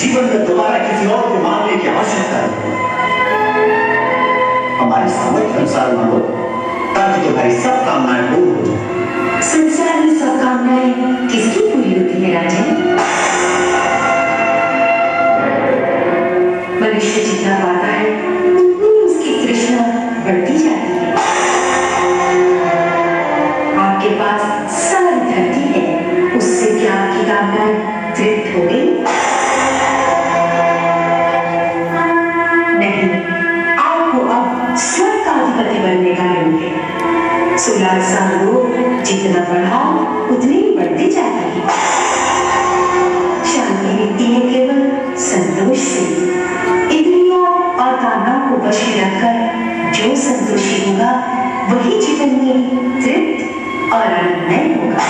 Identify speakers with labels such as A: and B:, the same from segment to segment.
A: जीवन में दोबारा किसी और को मांगने की आवश्यकता नहीं। हमारी सामर्थ्य अनुसार मांगो ताकि तुम्हारी सब कामनाएं पूर्ण हो जाए।
B: संसार में सब कामनाएं किसकी पूरी होती है राजन? मनुष्य जितना पाता है उतनी उसकी तृष्णा बढ़ती जाती है। आपके पास सारी धरती है, उससे क्या आपकी कामनाएं तृप्त हो गई? बनने का है। सुलासा लोग जितना बढ़ा उतनी बढ़ती जाती है। शांति मिलती है केवल संतोष से। इंद्रियों और कामनाओं को वश में रखकर जो संतोषी होगा वही जीवन में तृप्त और आनंदमय होगा।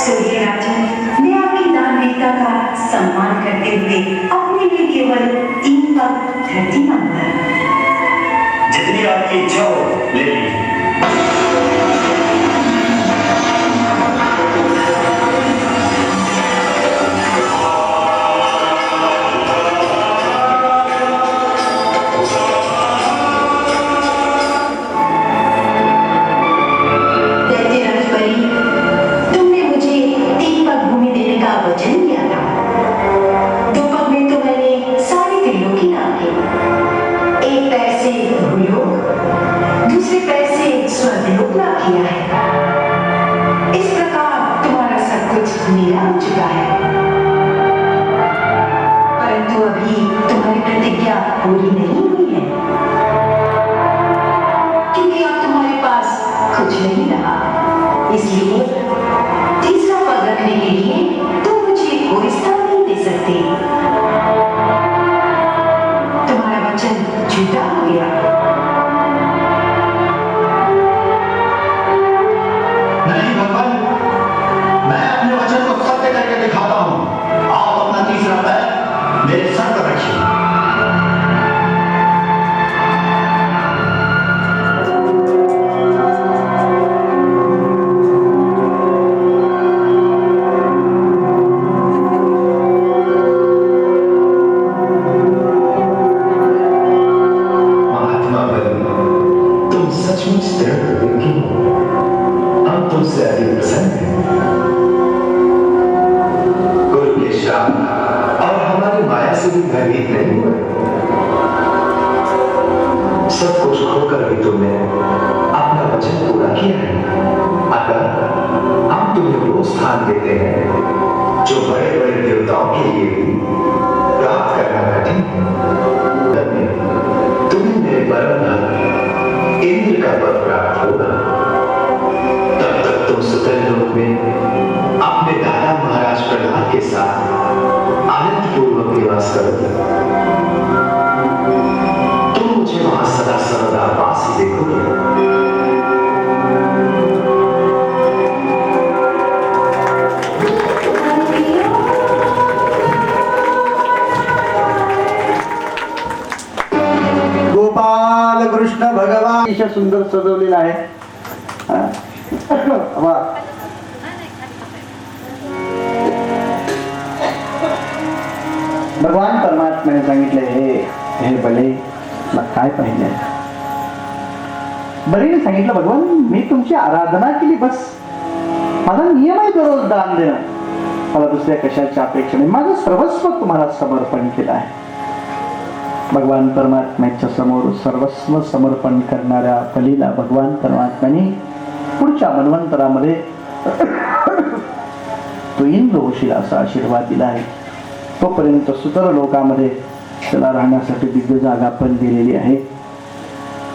B: सूर्य राजन, मैं आपकी दानवीरता का सम्मान करते हुए अपने लिए केवल 3 वक्त धरती मांगता हूं।
A: जितनी आपकी इच्छा हो ले लीजिए।
B: तुमने मुझे 3 पग भूमि देने का वचन दिया था। 2 पग में तो मैंने सारे त्रिलोक की नाम ली। एक पैर से भूलोक, दूसरे पैर से स्वर्गलोक लाभ किया है। इस प्रकार तुम्हारा सब कुछ मेरा हो चुका है। परंतु अभी तुम्हारी प्रतिज्ञा पूरी नहीं हुई है, क्योंकि अब तुम्हारे पास कुछ नहीं रहा। इसलिए तीसरा पग रखने के लिए तुम मुझे कोई स्थान नहीं दे सकते। तुम्हारा वचन झूठा हो गया।
A: नहीं भगवान, मैं अपने वचन को सत्य करके दिखाता हूँ। आप अपना तीसरा पैर मेरे सर पर रखिए। सब कुछ खोकर भी तुमने अपना वचन पूरा किया है। अगर हम तुम्हें वो स्थान देते हैं जो बड़े बड़े देवताओं के लिए भी प्राप्त करना कठिन है, तुम्हें मेरे परम इंद्र का पद प्राप्त होगा। तब तक तुम सुतल लोक में अपने दादा महाराज प्रहलाद के साथ आनंद पूर्वक निवास करोगे। मुझे वहां सदा सर्वदा पास ही देखोगे।
C: गोपाल कृष्ण भगवान अतिशय सुंदर सजवलेला आहे। भगवान परमात्म्याने सांगितले, हे बले काय पाहिजे? बरीने सांगितलं, भगवान मी तुमची आराधना केली, बस माझा नियम आहे दररोज दान देणं, मला दुसऱ्या कशाची अपेक्षा नाही, माझं सर्वस्व तुम्हाला समर्पण केलं आहे। भगवान परमात्म्याच्या समोर सर्वस्व समर्पण करणाऱ्या बलीला भगवान परमात्म्याने पुढच्या मनवंतरामध्ये तू इंद्र होशील असा आशीर्वाद दिला आहे। तोपर्यंत सुतर लोकामध्ये त्याला राहण्यासाठी दिव्य जागा पण दिलेली आहे.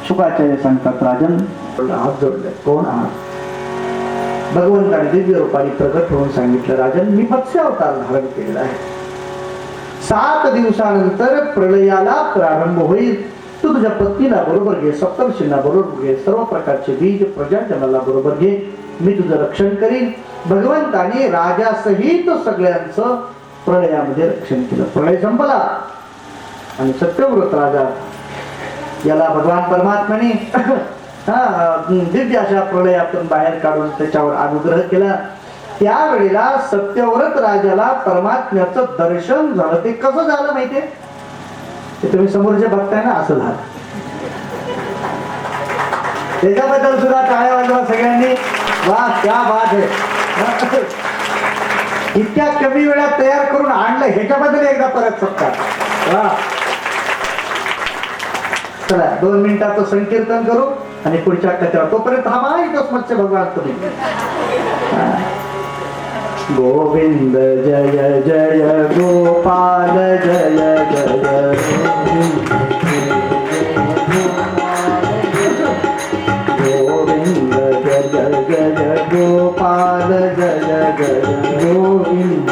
C: शुकाचार्य सांगतात, राजन हात जोडले, कोण आहात? भगवंताने दिव्य रूपाने प्रगट होऊन सांगितलं, राजन मी मत्स्य अवतार धारण केलेला आहे. 7 दिवसानंतर प्रलयाला प्रारंभ होईल. तू तुझ्या पत्नीला बरोबर घे, सप्तर्षींना बरोबर घे, सर्व प्रकारचे बीज प्रजाजनाला बरोबर घे, मी तुझं रक्षण करीन. भगवंताने राजासहित सगळ्यांचं प्रलयामध्ये रक्षण केलं. प्रलय संपला आणि सत्यव्रत राजा याला भगवान परमात्म्याने दिव्य अशा प्रलयातून बाहेर काढून त्याच्यावर अनुग्रह केला. त्यावेळेला सत्यव्रत राजाला परमात्म्याचं दर्शन झालं. ते कसं झालं माहितीये? ते तुम्ही समोर जे बघताय ना, असं झालं. त्याच्याबद्दल सुद्धा टाळ्या वाजवा सगळ्यांनी. वा, क्या बात आहे. इतक्या कमी वेळात तयार करून आणलं, ह्याच्याबद्दल एकदा परत सत्कार. वा, चला 2 मिनिटाचं संकीर्तन करू आणि पुढच्या कथेवर. तोपर्यंत हा माहितच मत्स्य भगवान तुम्ही. गोविंद जय जय गोपाल जय जय गोविंद जय जय गोपाल जय जय गोविंद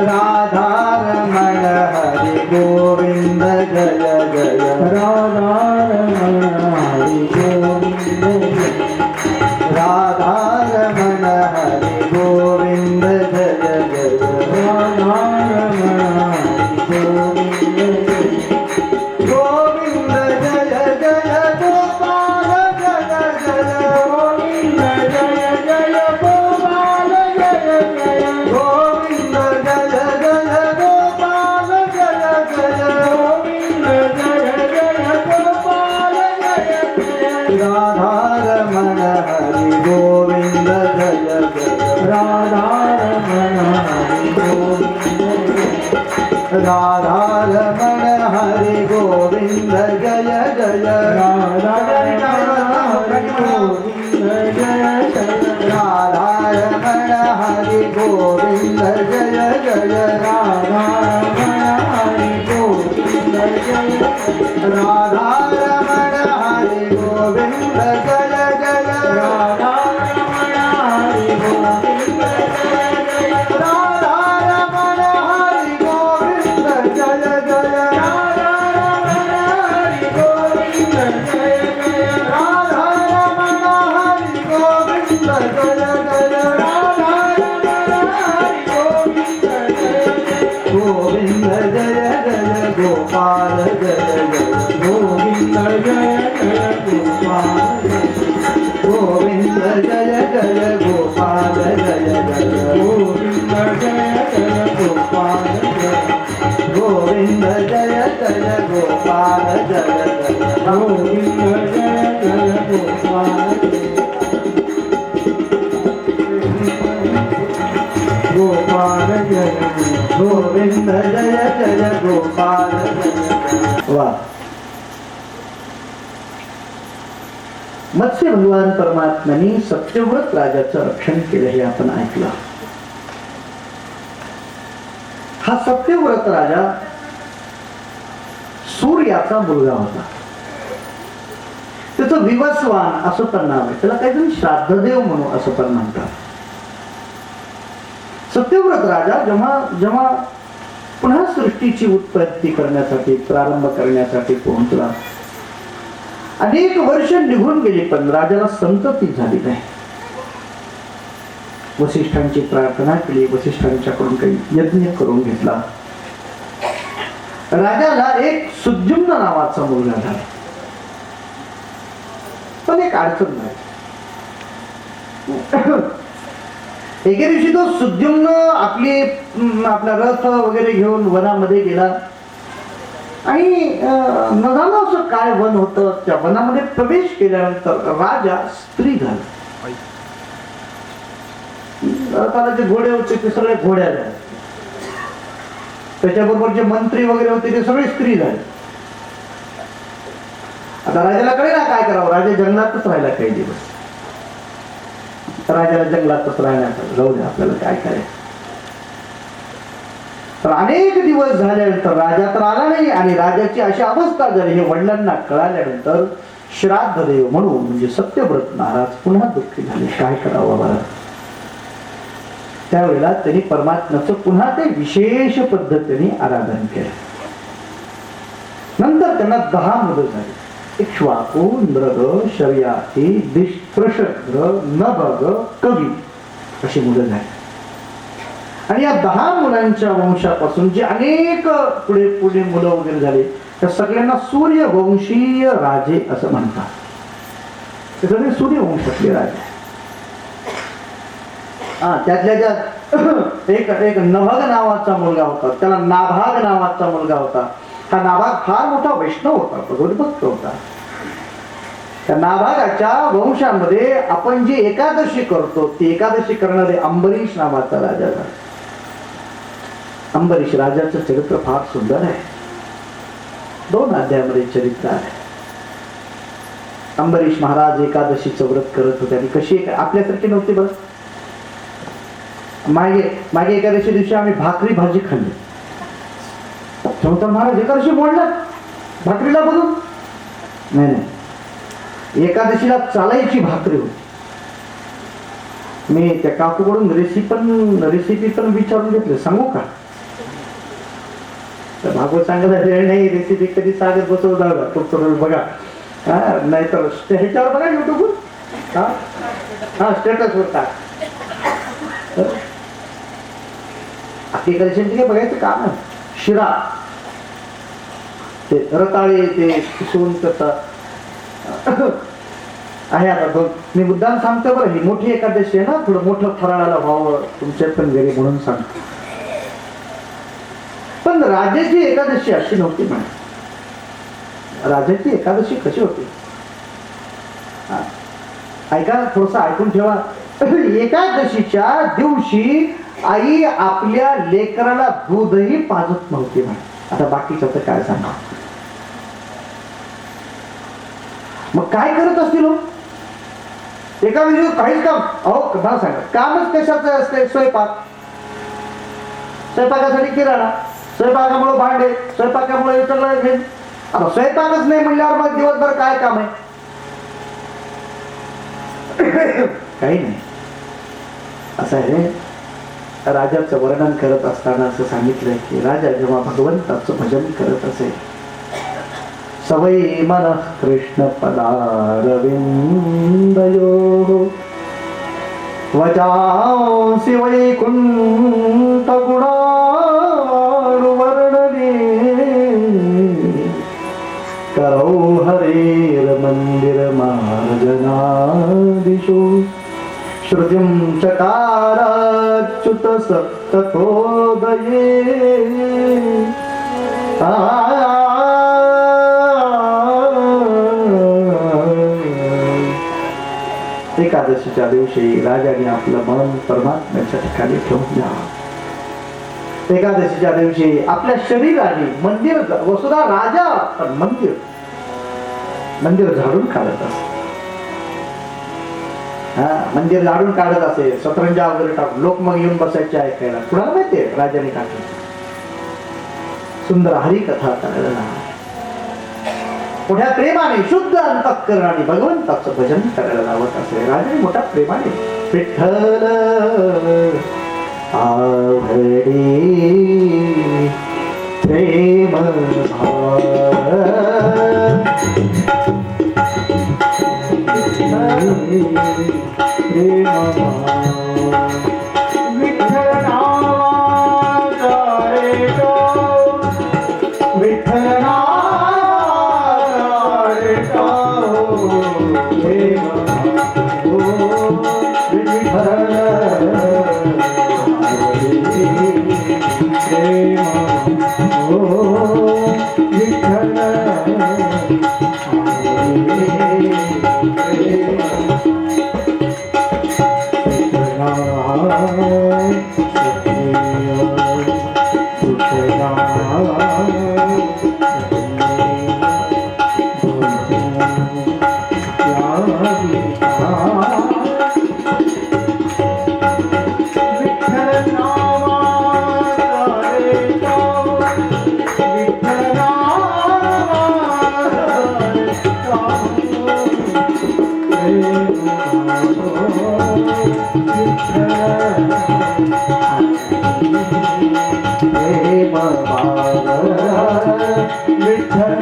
C: राधारमण हरि गोविंद जय जय राधारमण हरि गोविंद राधारमण हरि गोविंद जय जय राधारमण हरि गोविंद जय जय गोपाल जय जय गोविंद जय जय गोपाल जय जय गोविंद जय जय गोपाल जय जय गोविंद जय जय गोपाल जय जय राधारमण हरि गोविंद जय जय राधारमण हरि गोविंद राधारमण हरि गोविंद जय जय राधारमण हरि गोविंद जय जय राधारमण हरि गोविंद जय जय राधारमण हरि गोविंद जय राधारमण हरि गोविंद जय जय राधारमण हरि गोविंद जय जय राधारमण हरि गोविंद जय जय राधारमण हरि गोविंद जय जय राधारमण हरि गोविंद जय जय राधारमण हरि गोविंद जय जय गोविंद जय जय गोपाल जय जय गोविंद जय जय गोपाल गोविंद जय जय गोपाल जय जय गोविंद जय जय गोपाल जय गोविंद जय जय गोपाल जय जय गोविंद जय जय गोपाल गोपाल जय गोविंद जय जय गोपाल जय. वाह, मत्स्य भगवान परमात्म्याने सत्यव्रत राजाचं रक्षण केलं हे आपण ऐकलं. हा सत्यव्रत राजा सूर्याचा मुलगा होता. त्याचं विवस्वान असं पण नाव आहे. त्याला काहीतरी श्राद्धदेव म्हणून असं पण म्हणतात. सत्यव्रत राजा जेव्हा पुन्हा सृष्टीची उत्पत्ती करण्यासाठी प्रारंभ करण्यासाठी पोहोचला, अनेक वर्ष निघून गेली पण राजाला संतती झाली नाही. वसिष्ठांची प्रार्थना केली, वसिष्ठांच्याकडून काही यज्ञ करून घेतला. राजाला एक सुद्युम्न नावाचा मुलगा झाला. पण एक अडचण नाही. एके दिवशी तो सुद्युम्न आपला रथ वगैरे घेऊन वनामध्ये गेला आणि न जाणं असं काय वन होतं. त्या वनामध्ये प्रवेश केल्यानंतर राजा स्त्री झाला. रथाला जे घोडे होते ते सगळे घोड्या झाले. त्याच्याबरोबर जे मंत्री वगैरे होते ते सगळे स्त्री झाले. आता राजाला कळे ना काय करावं. राजा जंगलातच राहिला काही दिवस. राजाला जंगलातच राहण्यात जाऊ दे, आपल्याला काय करायचं. तर अनेक दिवस झाल्यानंतर राजा तर आला नाही आणि राजाची अशी अवस्था झाली. हे वडिलांना कळाल्यानंतर श्राद्ध देव म्हणून म्हणजे सत्यव्रत महाराज पुन्हा दुःखी झाले. काय करावं बरं. त्यावेळेला त्यांनी परमात्म्याचं पुन्हा ते विशेष पद्धतीने आराधन केलं. नंतर त्यांना 10 मुलं झाली. इक्ष्वाकु, नृग, शर्याती, दिष्ट्रशग्र, नभग, कवी अशी मुलं झाली. आणि या 10 मुलांच्या वंशापासून जे अनेक पुढे पुढे मुलं वगैरे झाले त्या सगळ्यांना सूर्यवंशीय राजे असं म्हणतात. ते सगळे सूर्यवंशातले राजे. त्यातल्या त्यात एक नभग नावाचा मुलगा होता, त्याला नाभाग नावाचा मुलगा होता. हा नाभाग फार मोठा वैष्णव होता, भगवतभक्त होता. त्या नाभागाच्या वंशामध्ये आपण जी एकादशी करतो ती एकादशी करणारे अंबरीश नावाचा राजा झाला. अंबरीश राजाचं चरित्र फार सुंदर आहे. 2 अध्यायामध्ये चरित्र आहे. अंबरीश महाराज एकादशीचं व्रत करत होते आणि कशी आपल्यासारखी नव्हती बरं. मागे एकादशी दिवशी आम्ही भाकरी भाजी खाल्ली. चौथा महाराज एकादशी मोडला भाकरीला बघून. नाही, एकादशीला चालायची भाकरी होती. मी त्या काकूकडून रेसिपी पण विचारून घेतली. सांगू का? तर भागवत सांगायला वेळ नाही. रेसिपी कधी सांगत बसवलं बघा. नाहीतर ह्याच्यावर बघा युट्यूबवर. स्टेटसवर टाक. एकादशी काय बघायचं काम आहे. शिरा ते रताळे ते किसून त्याचा आहे. आता बघ मी मुद्दाम सांगतो बरं. ही मोठी एकादशी आहे ना, थोडं मोठं फराळाला व्हावं तुमच्या पण घरी म्हणून सांगतो. पण राजाची एकादशी अशी नव्हती म्हणा. राजाची एकादशी कशी होती ऐका, थोडस ऐकून ठेवा. एकादशीच्या दिवशी आई आपल्या लेकराला दूधही पाजत नव्हती म्हणा. आता बाकीचं तर काय सांगा. मग काय करत असतील हो एका दिवशी? काहीच काम. अहो मला सांगा, कामच कशाचं असते? स्वयंपाक. स्वयंपाकासाठी किराणा, स्वयंपाकामुळे भांडे, स्वयंपाकामुळे सगळं घेऊन. आता स्वयंपाकच नाही म्हणल्यावर मग दिवसभर काय काम आहे? काही नाही. असं आहे. राजाचं वर्णन करत असताना असं सांगितलंय की राजा जेव्हा भगवंताचं भजन करत असे, सवयी मन कृष्ण पदारविंदयो वचांसी वैकुंठ गुणानुवर्णने करौ हरेर मंदिर मार्जनादिषु श्रुतिं चकाराच्युत सप्ततोदये. एकादशीच्या दिवशी राजाने आपलं मन परमात्म्याच्या ठिकाणी ठेवून द्यावं. एकादशीच्या दिवशी आपल्या शरीराने मंदिर, वसुधा राजा पण मंदिर झाडून काढत असत. मंदिर झाडून काढत असे, सतरंजा वगैरे टाकून लोक मग येऊन बसायचे ऐकायला. कुणाला माहितीये राजाने टाकले. सुंदर हरिकथा करायला, मोठ्या प्रेमाने शुद्ध अंतःकरणाने भगवंताचं भजन करायला लावत असे. राजाने मोठ्या प्रेमाने विठ्ठल आवडी प्रेम प्रेम भाव विठ्ठल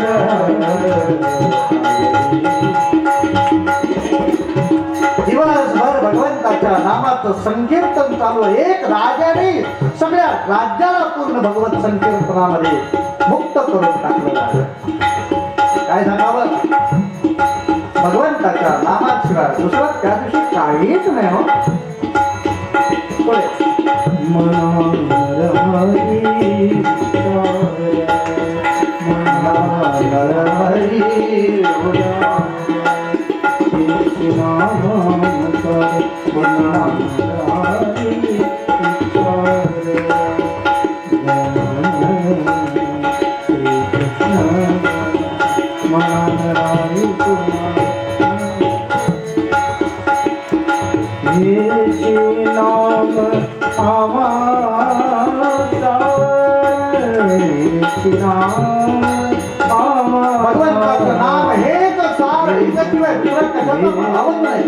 C: दिवसभर भगवंताच्या नामाचं संकीर्तन चालू आहे. एक राजाने सगळ्या राज्याला पूर्ण भगवत संकीर्तनामध्ये मुक्त करून टाकलं आहे. काय सांगावं, भगवंताच्या नामाशिवाय दुसरं त्या दिवशी काहीच नाही हो. पुढे. भगवंताचं नाम हेच सार, हिच्याशिवाय दुसरं कशाचं भावच नाही.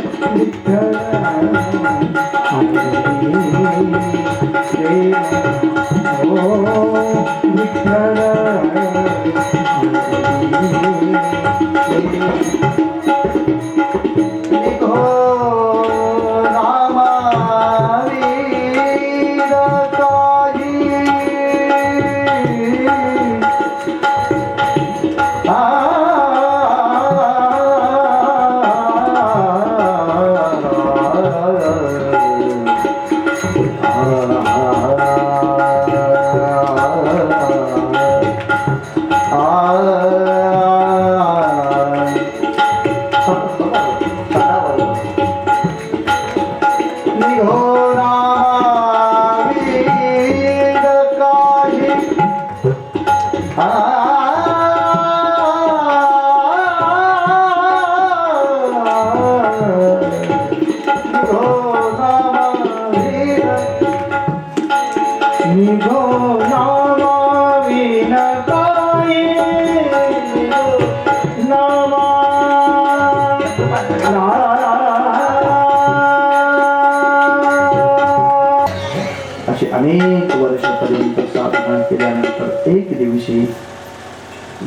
C: अशी अनेक वर्षापर्यंत साधना केल्यानंतर एक दिवशी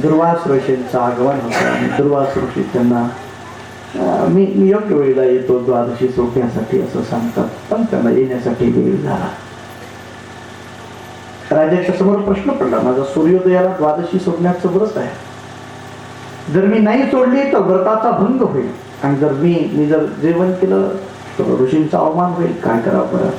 C: दुर्वास ऋषींचं आगमन होतं आणि दुर्वास ऋषी त्यांना मी योग्य वेळेला येतो द्वादशी सोडण्यासाठी असं सांगतात, पण त्यांना येण्यासाठी वेळ झाला. राजाच्या समोर प्रश्न पडला, माझा सूर्योदयाला द्वादशी सोडण्याचं व्रत आहे, जर मी नाही सोडली तर व्रताचा भंग होईल, आणि जर मी जर जेवण केलं तर ऋषींचा अवमान होईल, काय करावं बरं.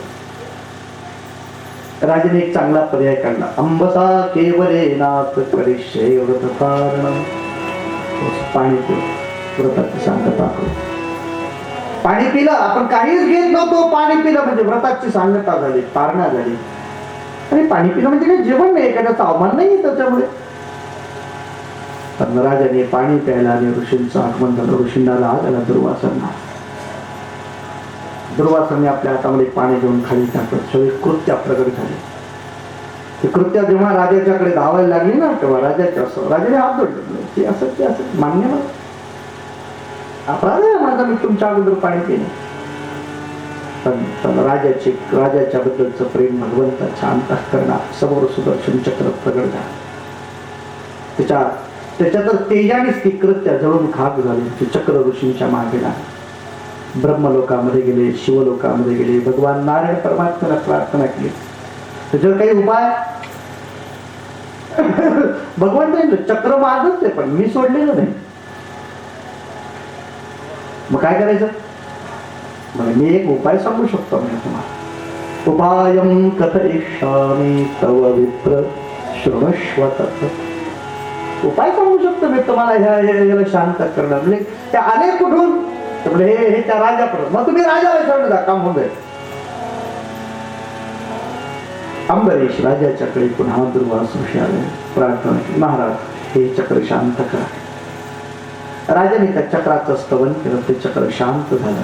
C: राजाने एक चांगला पर्याय काढला, अंबसा केवले नाथ करिष्ये व्रत कारण. पाणी पिऊ, व्रताची सांगता करू. पाणी पिलं, आपण काहीच घेत नव्हतो, पाणी पिलं म्हणजे व्रताची सांगता झाली, पारणा झाली. आणि पाणी पिलं म्हणजे काही जेवण नाही, एखाद्याचा अवमान नाही त्याच्यामुळे. पण राजाने पाणी प्यायला आणि ऋषींचं आगमन झालं. ऋषींना राग आला दुर्वासांना. दुर्वासाने आपल्या हातामध्ये पाणी घेऊन खाली टाकलं, सगळे कृत्य प्रगट झाले. ते कृत्य जेव्हा राजाच्याकडे धावायला लागली ना, तेव्हा राजाने हात जोडले, ते असं मान्य नाही, अपराध आहे माझा, मी तुमच्या अगोदर पाणी पिणे. पण राजाच्या बद्दलचं प्रेम भगवंताच्या अंतःकरणात समोर सुदर्शन चक्र प्रगट झालं. त्याच्यात तेजानेच ती कृत्य जळून खाक झाली. ते चक्र ऋषींच्या मागे लागले. ब्रह्मलोकामध्ये गेले, शिवलोकामध्ये गेले, भगवान नारायण परमात्म्याला प्रार्थना केली, त्याच्यावर काही उपाय. भगवान चक्र माझच आहे, पण मी सोडलेलं नाही, मग काय करायचं. म्हणजे मी एक उपाय सांगू शकतो मी तुम्हाला. उपायं कथयिष्यामि तव विप्र शृणुष्व तत्. उपाय सांगू शकतो मी तुम्हाला ह्याला शांत करणं. म्हणजे ते आले कुठून, हे त्या राजाकडून, मग तुम्ही राजाला विचारून जा, काम होऊन जाईल. अंबरीश राजाच्याकडे पुन्हा दुर्वास ऋषी आले, प्रार्थना केली, महाराज हे चक्र शांत करा. राजाने त्या चक्राचं स्तवन केलं, ते चक्र शांत झालं.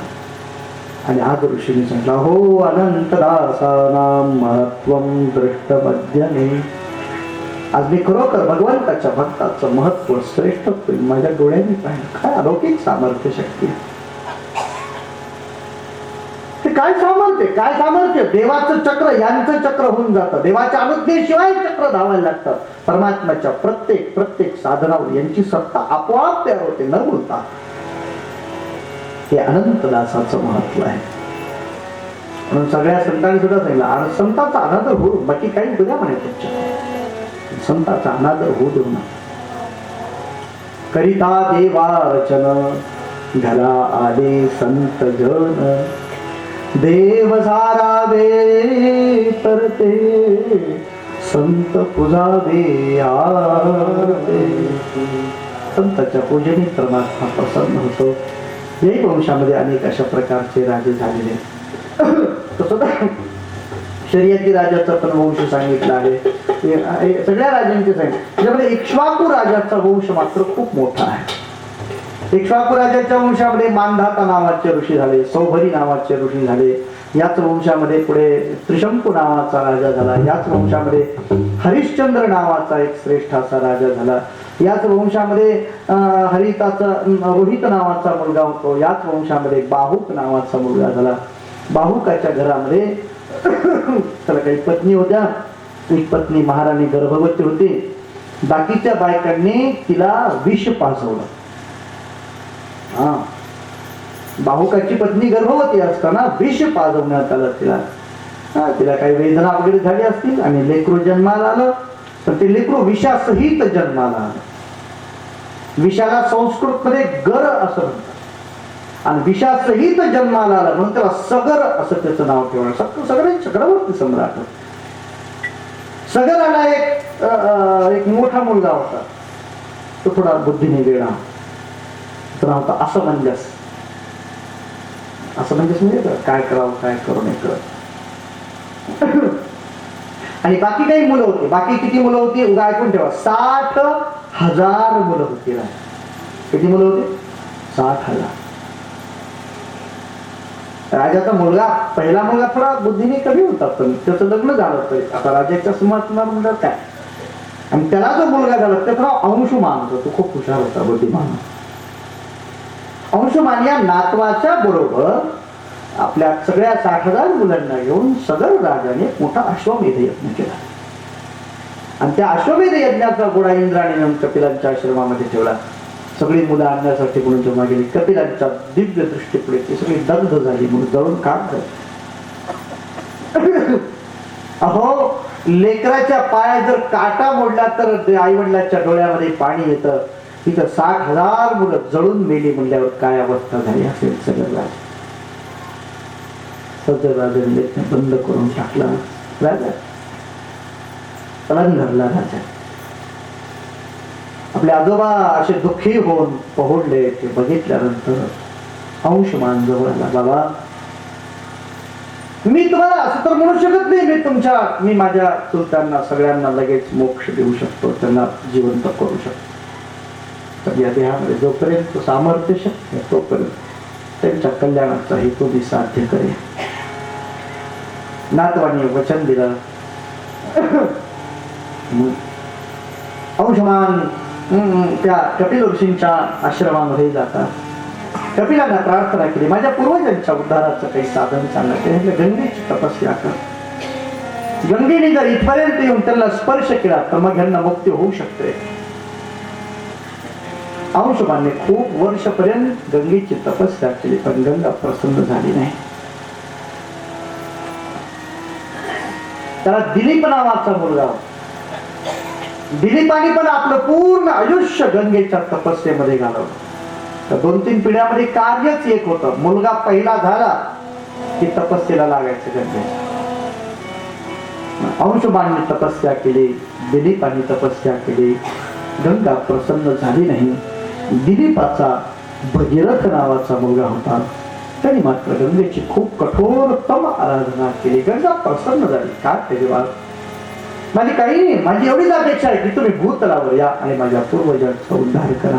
C: आणि आज ऋषीने सांगितलं, हो अनंतदासानां महत्त्वं दृष्टमद्यमे. आज मी खरोखर भगवंताच्या भक्ताचं महत्व, श्रेष्ठत्व माझ्या डोळ्यांनी पाहिलं. काय अलौकिक सामर्थ्य शक्ती. ते काय सामर्थ्य देवाचं चक्र यांचं चक्र होऊन जातं. देवाच्या अनुज्ञेशिवाय चक्र धावायला लागतं. परमात्म्याच्या प्रत्येक साधनावर यांची सत्ता आपोआप तयार होते न बोलता. हे अनंत दासाचं महत्व आहे. म्हणून सगळ्या संतांनी सुद्धा सांगितलं, आणि संतांचा अनादर होऊ, बाकी काही उद्या म्हणे तुमच्या संतांचा अनादर होऊ देऊ नका. करिता देवा रचन घरा आले संत जन, देव सारावे तर ते संत पुजावे आते. संतांच्या पूजने परमात्मा प्रसन्न होतो. याही वंशामध्ये अनेक अशा प्रकारचे राजे झालेले. तसं शर्यती राजाचा पण वंश सांगितला आहे. सगळ्या राजांचे सांगितले. त्याच्यामध्ये इक्ष्वाकू राजाचा वंश मात्र खूप मोठा आहे. इक्ष्वाकू राजाच्या वंशामध्ये मानधाता नावाचे ऋषी झाले, सौभरी नावाचे ऋषी झाले. याच वंशामध्ये पुढे त्रिशंकू नावाचा राजा झाला. याच वंशामध्ये हरिश्चंद्र नावाचा एक श्रेष्ठ असा राजा झाला. याच वंशामध्ये हरिताचा रोहित नावाचा मुलगा होतो. याच वंशामध्ये बाहुक नावाचा मुलगा झाला. बाहुकाच्या घरामध्ये त्याला काही पत्नी होत्या. एक पत्नी महाराणी गर्भवती होती. बाकीच्या बायकांनी तिला विष पाजवलं. बाहुकाची पत्नी गर्भवती असताना विष पाजवण्यात आलं तिला. तिला काही वेदना वगैरे झाली असतील आणि लेकरू जन्माला आलं. तर ते लेकरू विषासहित जन्माला आलं. विषाला संस्कृत मध्ये गर असं म्हणतात. आणि विषासहित जन्माला आला म्हणून त्याला सगर असं त्याचं नाव ठेवलं. सगळे चक्रवर्ती सम्राट. सगराला एक मोठा मुलगा होता. तो थोडा बुद्धीने वेळा. तो नाव होता असमंजस. असमंजस म्हणजे काय करावं काय करू नये कळत. आणि बाकी काही मुलं होती. बाकी किती मुलं होती उगा ऐकून ठेवा. 60,000 मुलं होती. किती मुलं होती? 60,000. राजाचा मुलगा पहिला मुलगा थोडा बुद्धीने कमी होता, पण त्याचं लग्न झालं होतं. आता राजाच्या सुमार म्हणतात काय. आणि त्याला जो मुलगा झाला ते थोडा अंशुमान होता. तो खूप हुशार होता, बुद्धिमान. अंशुमान या नातवाच्या बरोबर आपल्या सगळ्या 60,000 मुलांना घेऊन सगर राजाने मोठा अश्वमेध यज्ञ केला. आणि त्या अश्वमेध यज्ञाचा गोडा इंद्राने कपिलांच्या आश्रमामध्ये ठेवला. सगळी मुलं आणण्यासाठी म्हणून जेव्हा गेली, कपिलांच्या दिव्य दृष्टीपुढे ती सगळी दग्ध झाली, म्हणून जळून काढ झाली. अहो, लेकराच्या पायात जर काटा मोडला तर आई वडिलांच्या डोळ्यामध्ये पाणी येतं. तिथं 60,000 मुलं जळून मेली म्हणल्यावर काय अवस्था झाली असेल. सगळं राजाने बंद करून टाकला. राजा धरला. राजा आपले आजोबा असे दुःखी होऊन पहोडले. ते बघितल्यानंतर अंशुमान जवळ आला. बाबा, मी तुम्हाला असं तर म्हणू शकत नाही. मी माझ्या चुलत्यांना सगळ्यांना लगेच मोक्ष देऊ शकतो, त्यांना जिवंत करू शकतो. तर या देहामध्ये जोपर्यंत सामर्थ्य शक्य तोपर्यंत त्यांच्या कल्याणाचा हेतू मी साध्य करेन. नातवानी वचन दिलं. अंशुमान त्या कपिल ऋषींच्या आश्रमामध्ये जातात. कपिलांना प्रार्थना केली, माझ्या पूर्वजांच्या उद्धाराचं काही साधन सांगा. ते गंगेची तपस्या कर. गंगेने जर इथपर्यंत येऊन त्यांना स्पर्श केला तर मग यांना मुक्ती होऊ शकते. अंशुमानने खूप वर्षपर्यंत गंगेची तपस्या केली, पण गंगा प्रसन्न झाली नाही. त्याला दिलीप नावाचा मुलगा होता. दिलीपाने पण आपलं पूर्ण आयुष्य गंगेच्या तपस्येमध्ये घालवलं. तर 2-3 पिढ्यामध्ये कार्यच एक होतं. मुलगा पहिला झाला की तपस्येला लागायचं गंगेच्या. अंशुमानने तपस्या केली, दिलीपाने तपस्या केली, गंगा प्रसन्न झाली नाही. दिलीपाचा भगीरथ नावाचा मुलगा होता. त्याने मात्र गंगेची खूप कठोरतम आराधना केली. गंगा प्रसन्न झाली. काय त्याची बात, माझी काही नाही, माझी एवढीच अपेक्षा आहे की तुम्ही भूतलावर या आणि माझ्या पूर्वजांचा उद्धार करा.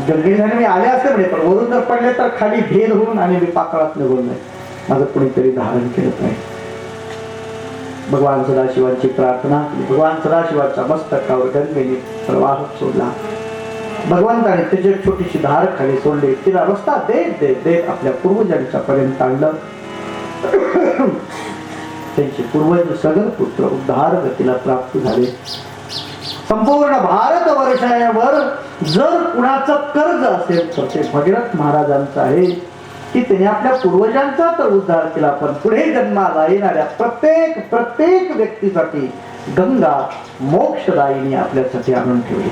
C: गंगेने मी आले असते म्हणे, पण वरून जर पडले तर खाली भेद होऊन आणि मी पाकळात निघून नाही. माझं कुणीतरी धारण केलं पाहिजे. भगवान सदाशिवांची प्रार्थना केली. भगवान सदाशिवाच्या मस्तकावर गंगेने प्रवाह सोडला. भगवंताने त्याची एक छोटीशी धार खाली सोडली, तिला रस्ता देत देत देत आपल्या पूर्वजांच्या पर्यंत आणलं. त्यांचे पूर्वज सगळे पुत्र उद्धार गतीला प्राप्त झाले. संपूर्ण भारत वर्षावर जर कुणाचं कर्ज असेल तर ते भगीरथ महाराजांचं आहे की त्याने आपल्या पूर्वजांचा तर उद्धार केला, पण पुढे जन्माला येणाऱ्या प्रत्येक व्यक्तीसाठी गंगा मोक्षदायिनी आपल्यासाठी आणून ठेवली.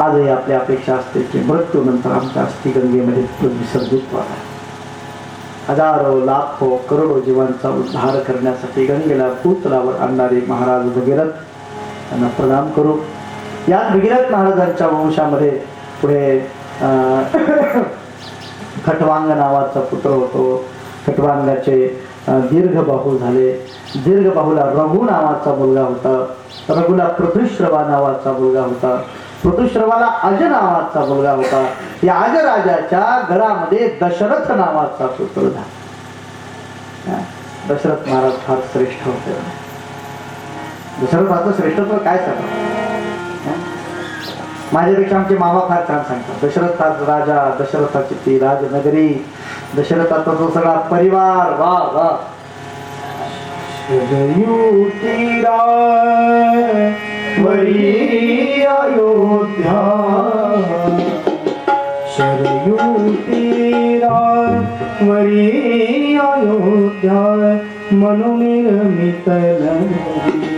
C: आजही आपल्या अपेक्षा असते की मृत्यूनंतर आमच्या अस्थि गंगेमध्ये विसर्जित व्हावा. हजारो लाखो करोडो जीवांचा उद्धार करण्यासाठी गंगेला भूतलावर आणणारे महाराज भगीरथ त्यांना प्रणाम करू. या भगीरथ महाराजांच्या वंशामध्ये पुढे खटवांग नावाचा पुत्र होतो. खटवांगाचे दीर्घबाहू झाले. दीर्घबाहूला रघु नावाचा मुलगा होता. रघुला पृथुश्रवा नावाचा मुलगा होता. पृथुश्रवाला अज नावाचा मुलगा होता. या अज राजाच्या घरामध्ये दशरथ नावाचा पुत्र झाला. दशरथ महाराज फार श्रेष्ठ होते. दशरथाचं श्रेष्ठत्व काय सांगा, माझ्यापेक्षा आमचे मामा फार छान सांगतात. दशरथाचा राजा, दशरथाची ती राजनगरी, दशरथाचा तो सगळा परिवार, वा वा. वरी अयोध्या,
D: शरयू तीरा वरी अयोध्या, मनुनिर्मित अयोध्या,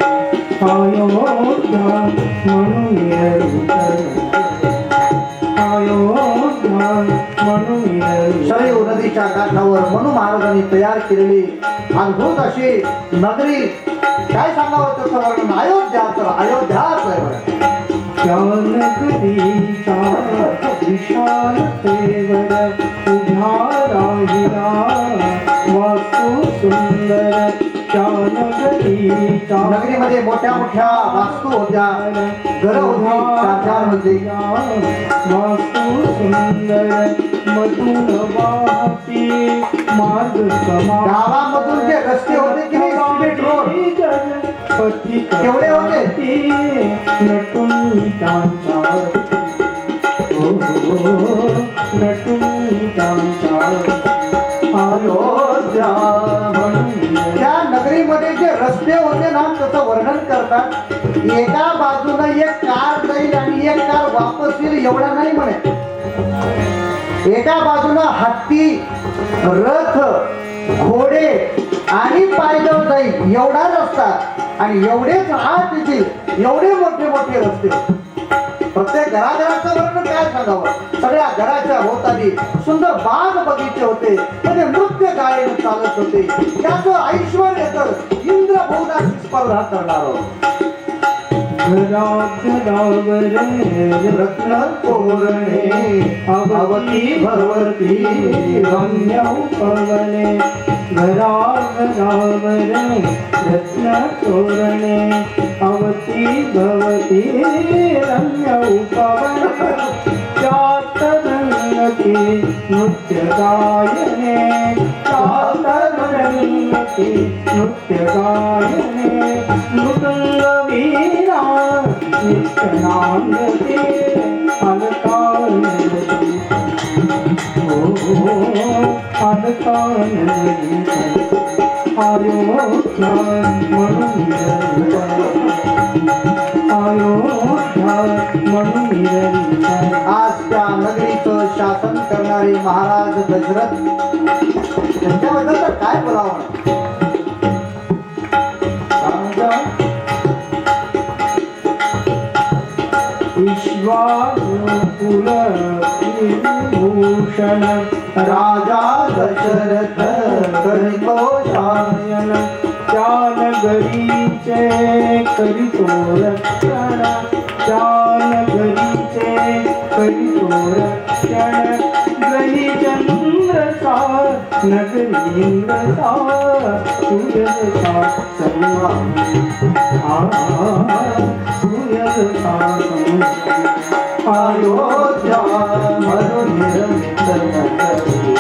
D: मनुनिर्मित अयोध्या, मनुनिर्मित.
C: शरयू नदीच्या काठावर मनू महाराजांनी तयार केलेली अद्भुत अशी नगरी, काय सांगावं त्याचं वर्णन. अयोध्या तर अयोध्याच आहे बरं.
D: त्या नगरीचा विशालतेवर उभा राहिला वास्तू सुंदर. त्या नगरीचा
C: नगरीमध्ये मोठ्या मोठ्या वास्तू होत्या, घरं होती, चार होती.
D: वास्तू सुंदर मधुर वाहती मार्ग समान.
C: गावामधून जे रस्ते होते की नाही, सिमेंट रोड,
D: केवढे होते नटून त्यांच्या नटून त्यांच्या
C: अयोध्या. त्या नगरीमध्ये जे रस्ते होते ना, त्याचं वर्णन करतात. एका बाजूला एक कार जाईल आणि एक कार वापस येईल एवढा नाही म्हणे. एका बाजूला हत्ती, रथ, घोडे आणि पायदळ जाईल एवढा रस्ता, आणि एवढेच आत येतील एवढे मोठे मोठे रस्ते. प्रत्येक घराघराचं वर्णन काय सांगावं. सगळ्या घराच्या भोवताली सुंदर बाग बगीचे होते, म्हणजे नृत्य गायन चालत होते. याचं ऐश्वर्य तर इंद्र बहुदाची स्पर्धा करणार.
D: घराघरावर
C: रत्न तोरणे अवती भगवती
D: रम्य पवने. घराघरावर रत्न तोरणे अवती भवती रम्य पवने. त्यात रंगती नृत्य गायने, त्यात रंगती नृत्य गायने. मृदंग वीणा नित्य नांदते अलकानंदी. अलकानंदी अयोध्या मनुनिर्मित अयोध्या मनुनिर्मित.
C: आज त्या नगरीचं शासन करणारे महाराज दशरथ, त्यांच्याबद्दल तर काय बोलावं.
D: विश्वाकुल विभूषण
C: राजा दशरथ करितो
D: रायण. त्या नगरीचे करितो रक्षण, त्या नगरीचे करितो रक्षण. गणिचंद्रचा नगरींद्रचा सूर्यचा सन्मान. सूर्यचा सन्मान.
C: अयोध्या मनुनिर्मित नगरी.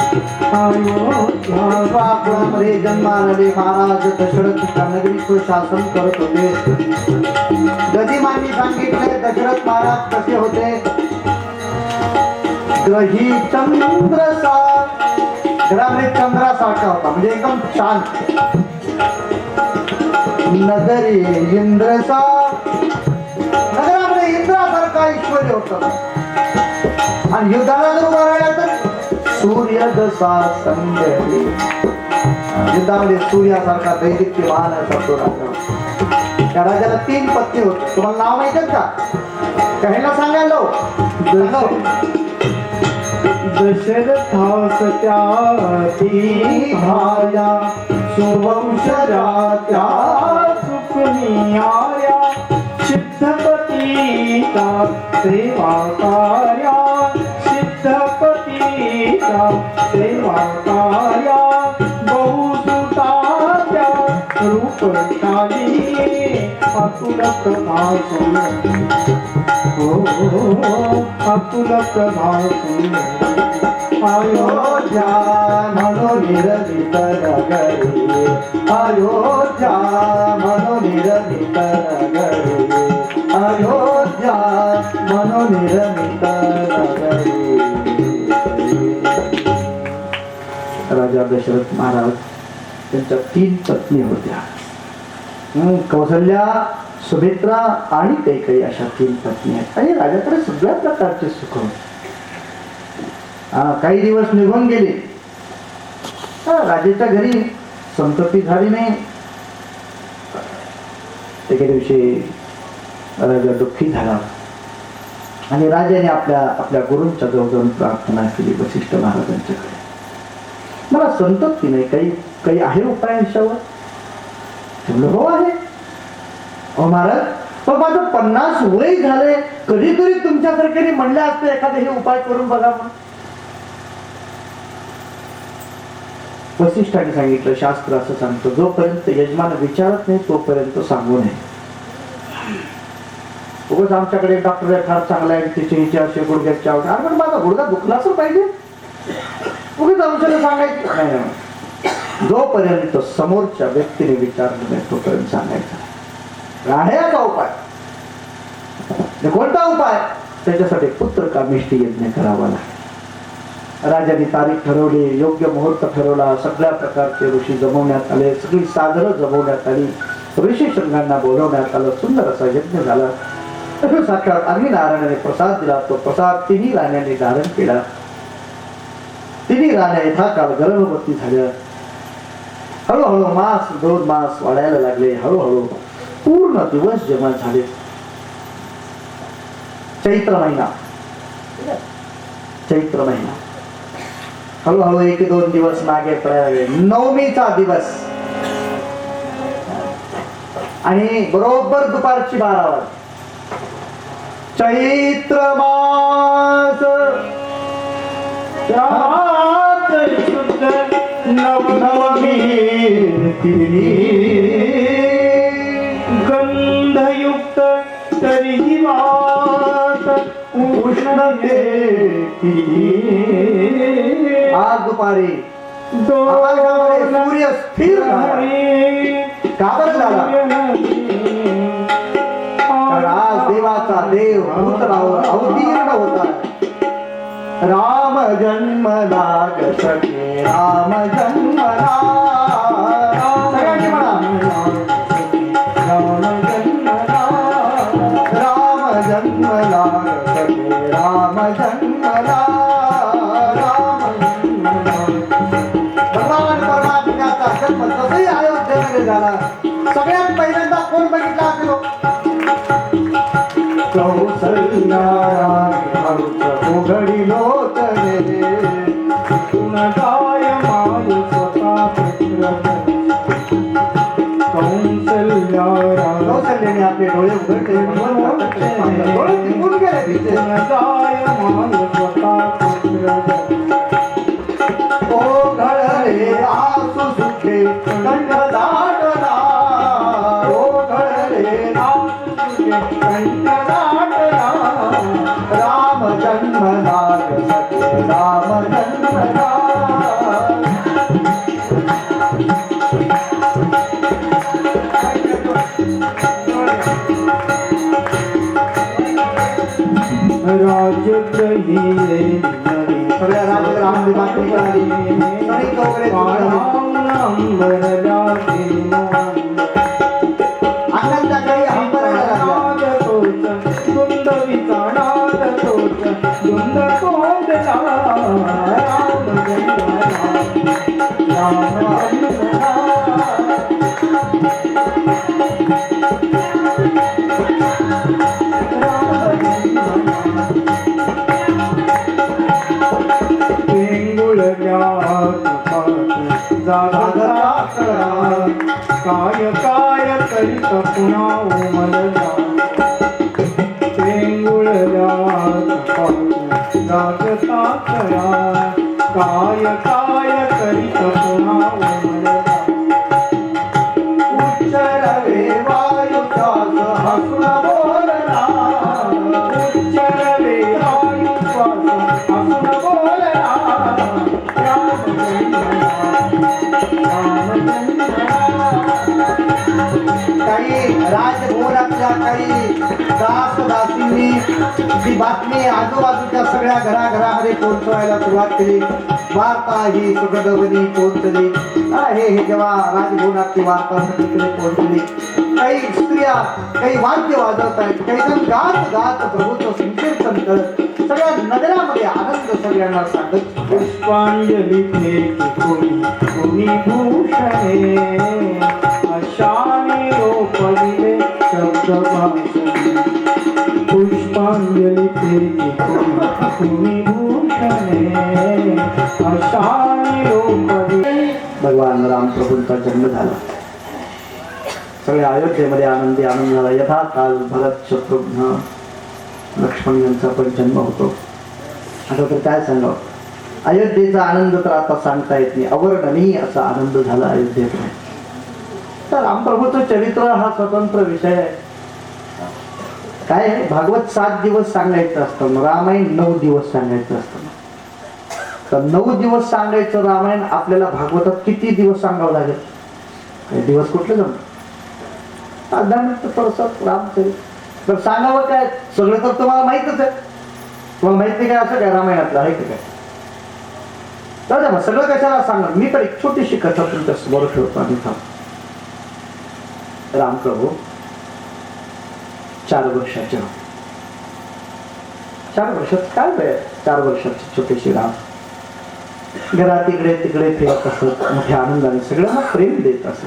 D: अयोध्या
C: बापरामध्ये जन्माले महाराज दशरथ त्या नगरीचं शासन करत होते. गदिमांनी सांगितले दशरथ महाराज कसे होते. ग्रही चंद्रसा घरामध्ये चंद्रासारखा होता म्हणजे एकदम शांत. नगरी इंद्रसा नगरामध्ये इंद्रासारखा ऐश्वर्य होतं. आणि युद्धाला जर उभा राहिला तर सूर्य जसा संध्याकाळी युद्धामध्ये सूर्यासारखा दैदिप्यमान असा तो राजा. त्या राजाला 3 पत्नी होती. तुम्हाला नाव माहित का? ह्याला सांगायला
D: दशरथास त्याती भाया सुवंशजा त्या सुखनियाया सिद्धपतीचा सेवाकार्या सिद्धपतीचा सेवाकार्या बहुसुताच्या रूपशाली अतुल प्रभासुर अतुल प्रभासुर
C: अयोध्या मनोनिरमित नगरी अयोध्या मनोनिरमित नगरी अयोध्या मनोनिरमित नगरी. राजा दशरथ महाराज त्यांच्या 3 पत्नी होत्या. कौशल्या, सुमित्रा आणि कैकेयी अशा 3 पत्नी आहेत. आणि राजाकडे सगळ्या प्रकारचे सुख होते. काही दिवस निघून गेले. राजाच्या घरी संतती झाली नाही. एके दिवशी राजा दुःखी झाला आणि राजाने आपल्या गुरूंच्या जवळ जाऊन प्रार्थना केली वसिष्ठ महाराजांच्याकडे. मला संतती नाही, काही आहे उपाय याच्यावर? हो आहे. अहो महाराज, पण माझं 50 वय झालंय. कधीतरी तुमच्यासारख्याने म्हणले असते एखादे हे उपाय करून बघा. वसिष्ठाने सांगितलं, शास्त्र असं सांगतो जोपर्यंत यजमान विचारत नाही तोपर्यंत सांगू नये. उगाच आमच्याकडे डॉक्टर फार चांगला आहे, तिचे असे गुडघ्याचे आवड. अरे पण माझा गुडघा दुखलाच पाहिजे. उगाच औषध सांगायचं नाही. जोपर्यंत समोरच्या व्यक्तीने विचारलं नाही तोपर्यंत सांगायचं. आहे का उपाय? कोणता उपाय? त्याच्यासाठी पुत्र कामेष्टी यज्ञ करावा लागेल. राजाने तारीख ठरवली, योग्य मुहूर्त ठरवला, सगळ्या प्रकारचे ऋषी जमवण्यात आले, सगळी साधनं जमवण्यात आली, ऋषी शृंगांना बोलवण्यात आलं. सुंदर असा यज्ञ झाला. साक्षात अग्निनारायणाने प्रसाद दिला. तो प्रसाद 3 राण्यांनी धारण केला. 3 राण्या यथाकाल गर्भवती झाल्या. हळूहळू मास 2 मास वाढायला लागले. हळूहळू पूर्ण दिवस जमा झाले. चैत्र महिना हळूहळू 1-2 दिवस मागे पडायला लागले. 9मीचा दिवस आणि बरोबर दुपारची 12 वाजता. चैत्र मास
D: शुद्ध नवनवमी गंधयुक्त तरीही वात उष्णते.
C: आज दुपारी सूर्य स्थिर का बरं झाला? कारण आज देवाचा देव पुत्रावर अवतीर्ण होता. राम जन्मला ग सखे राम जन्मला. सगळ्यांनी म्हणा, राम जन्मला ग सखे राम जन्मला. भगवान परमात्म्याचा जन्म तसंही अयोध्येमध्ये झाला. सगळ्यात पहिल्यांदा कोण बघितला असेल? कौसल्या उघडी लोचने
D: गुणगाय माय स्वतः पुत्र
C: कौशल्याने आपले डोळे उघडले. डोळे निघून गेले तिथे.
D: गुणगाय माय स्वतः पुत्र
C: ओघळले आसू सुखे कंठ दाटला. ओघळले आसू सुखे कंठ दाटला. राम जन्मला ग सखे राम जन्मला. इथं वगैरे
D: अंबरल्या
C: अंगात काही हंबरायला लागल्या.
D: दुंदवीचा नाद तोच दुंद कोंडला राम काय काय करीत पुन्हा उमलला पेंगुळल्या जागता करा काय काय करीत पुन्हा उमलला
C: उच्चरवे वायुश्वास हसून बोलला.
D: उच्चरवे वायुश्वास हसून बोलला
C: काही राजभवनातल्या काही दास दासींनी ही बातमी आजूबाजूच्या सगळ्या घराघरामध्ये पोहोचवायला सुरुवात केली. वार्ता ही सुखदवनी पोहोचली. हे जेव्हा राजभवनातली वार्ता सगळीकडे पोहोचली, काही स्त्रिया काही वाद्य वाजवत आहेत, काही जण गात गात प्रभूचं संकीर्तन करत सगळ्या नगरामध्ये आनंद सगळ्यांना सांगत.
D: पुष्पांजली फेकी कोणी भूषणे अशाने रोपविले शब्द भाषणे पुष्पांजली फेकी कोणी भूषणे अशाने रोपविले.
C: भगवान रामप्रभूंचा जन्म झाला. सगळ्या अयोध्येमध्ये आनंदी आनंद झाला. यथा काल भरत शत्रुघ्न लक्ष्मण यांचा पण जन्म होतो. आता तर काय सांगावं, अयोध्येचा आनंद तर आता सांगता येत नाही. अवर्णनीय असा आनंद झाला अयोध्येमध्ये. तर रामप्रभूचं चरित्र हा स्वतंत्र विषय आहे. काय आहे, भागवत 7 दिवस सांगायचं असतं, रामायण 9 दिवस सांगायचं असतं. तर 9 दिवस सांगायचं रामायण आपल्याला भागवतात किती दिवस सांगावं लागेल? काही दिवस कुठले जमत 10 मिनिटं थोडंसं रामचरित्र. तर सांगावं काय, सगळं तर तुम्हाला माहितच आहे. तुम्हाला माहित नाही काय असं काय रामायणातलं आहे का काय? मग सगळं कशाला सांगणार. मी तर एक छोटीशी कथा तुमच्या समोर ठेवतो आणि थांब. रामप्रभू 4 वर्षाचे. 4 वर्षात काय वेळ, 4 वर्षाचे छोटेसे राम घरात इकडे तिकडे फिरत असत, मोठ्या आनंदाने सगळ्यांना प्रेम देत असत.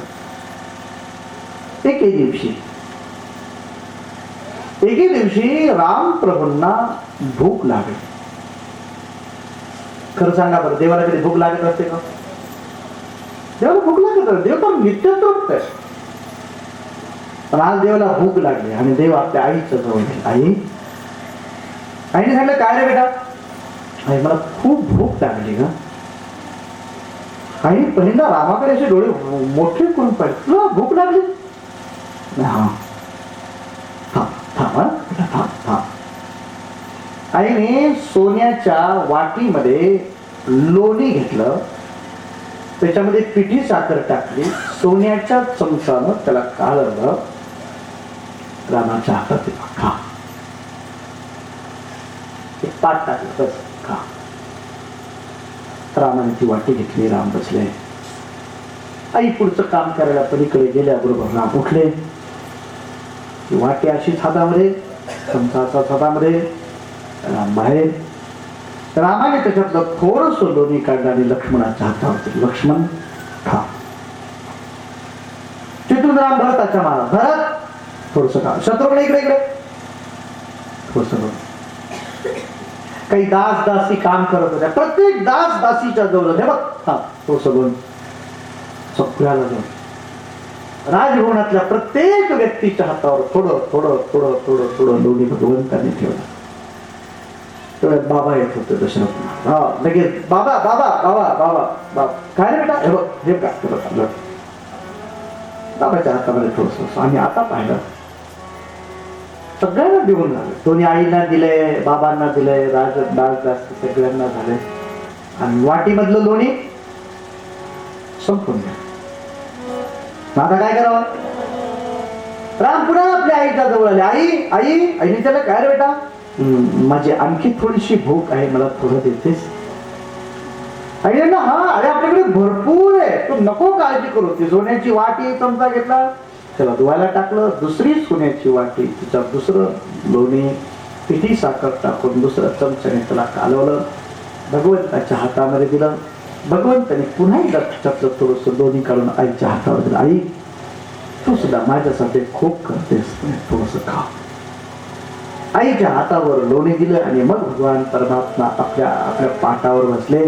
C: एके दिवशी रामप्रभूंना भूक लागली. खरं सांगा बरं, देवाला कधी भूक लागत असते का? देवाला भूक लागत असते, देव पण नित्य तृप्त आहे. पण आज देवाला भूक लागली आणि देव आपल्या आईच्या जवळ गेला. आईने सांगितलं, काय रे बेटा? आई, मला खूप भूक लागली ग. आई पहिल्यांदा रामाकडे असे डोळे मोठे करून पाहिजे. तुला भूक लागली? हा, थांब. आईने सोन्याच्या वाटीमध्ये लोणी घेतलं, त्याच्यामध्ये पिठी साखर टाकली, सोन्याच्या चमचानं त्याला काढलं, रामाच्या हातात दिला. खा. एक पाट टाकलं, बस खा. रामाने ती वाटी घेतली. राम बसले. आई पुढचं काम करायला पलीकडे गेल्याबरोबर राम उठले. ती वाटी अशीच हातामध्ये, चमचा असाच हातामध्ये. राम बाहेर. रामाने त्याच्यातलं थोडस लोणी काढलं आणि लक्ष्मणाच्या हातावरती, लक्ष्मण खा. तिथून राम भरताच्या मारा. भरत थोडस खा. शत्रुघ्न इकडे थोडस. काही दास दासी काम करत होत्या. प्रत्येक दास दासीच्या जवळ बघ, हा थोडस लोणी. सगळ्याला जाऊन राजभवनातल्या प्रत्येक व्यक्तीच्या हातावर थोडं थोडं थोडं थोडं थोडं लोणी भगवंताने ठेवलं. तेवढ्यात बाबा येत होते दशरथ. हा लगेच बाबा बाबा बाबा बाबा बाबा काय रे बेटा? हे बघ, हे का बाबाच्या हातामध्ये थोडस. आणि आता पाहिलं सगळ्यांना देऊन झालं. दोन्ही आईना दिले, बाबांना दिले, जास्त सगळ्यांना झाले. आणि वाटीमधलं लोणी संपून गेलं. आता काय करावं? राम पुन्हा आपल्या आईच्या जवळ आले. आईने त्याला, काय रे बेटा? माझी आणखी थोडीशी भूक आहे, मला थोडं देतेस? आणि यांना हा अरे आपल्याकडे भरपूर आहे, तू नको काळजी करू. ती सोन्याची वाटी चमचा घेतला, त्याला धुवायला टाकलं, दुसरी सोन्याची वाटी, तिच्या दुसरं लोणी, पिठी साखर टाकून दुसरं चमच्याने त्याला कालवलं, भगवंताच्या हातामध्ये दिलं. भगवंताने पुन्हा एकदा त्याच्यातलं थोडस लोणी काढून आईच्या हातावर दिलं. आई, तू सुद्धा माझ्यासाठी खूप करतेस, थोडस खा. आईच्या हातावर लोणी दिलं आणि मग भगवान परमात्मा आपल्या आपल्या पाटावर बसले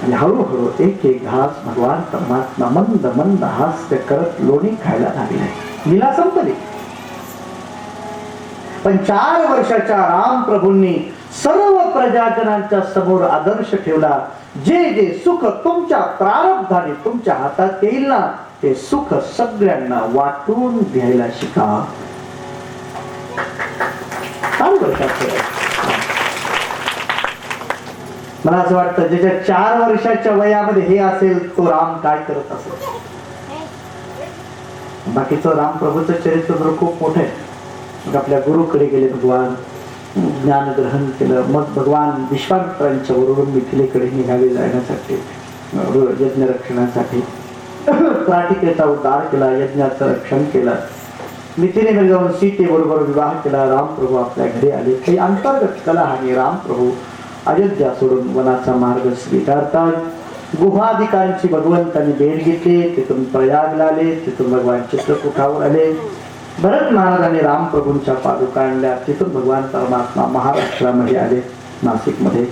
C: आणि हळूहळू एक एक घास भगवान परमात्मा मंद मंद हास्य करत लोणी खायला लागले. लीला संपली. पण 4 वर्षाच्या राम प्रभूंनी सर्व प्रजाजनांच्या समोर आदर्श ठेवला. जे जे सुख तुमच्या प्रारब्धाने तुमच्या हातात येईल ना, ते सुख सगळ्यांना वाटून घ्यायला शिका. 4 वर्षाचं. मला असं वाटतं ज्याच्या 4 वर्षाच्या वयामध्ये हे असेल तो राम काय करत असेल. बाकीचं रामप्रभूचं चरित्र तर खूप मोठं आहे. मग आपल्या गुरुकडे गेले भगवान, ज्ञान ग्रहण केलं. मग भगवान विश्वामित्रांच्या बरोबर मिथिलेकडे निघाले जाण्यासाठी, यज्ञ रक्षणासाठी. त्राटिकेचा उद्धार केला, यज्ञाचं रक्षण केलं. मिथिलेमध्ये जाऊन सीते बरोबर विवाह केला. रामप्रभू आपल्या घरी आले. काही अंतर्गत कला आणि रामप्रभू अयोध्या सोडून वनाचा मार्ग स्वीकारतात. गुहाधिकांची भगवंतांनी भेट घेतली. तिथून प्रयागला आले. तिथून भगवान चित्रकूटावर आले. भरत महाराजांनी रामप्रभूंच्या पादुका आणल्या. तिथून भगवान परमात्मा महाराष्ट्रामध्ये आले, नाशिकमध्ये.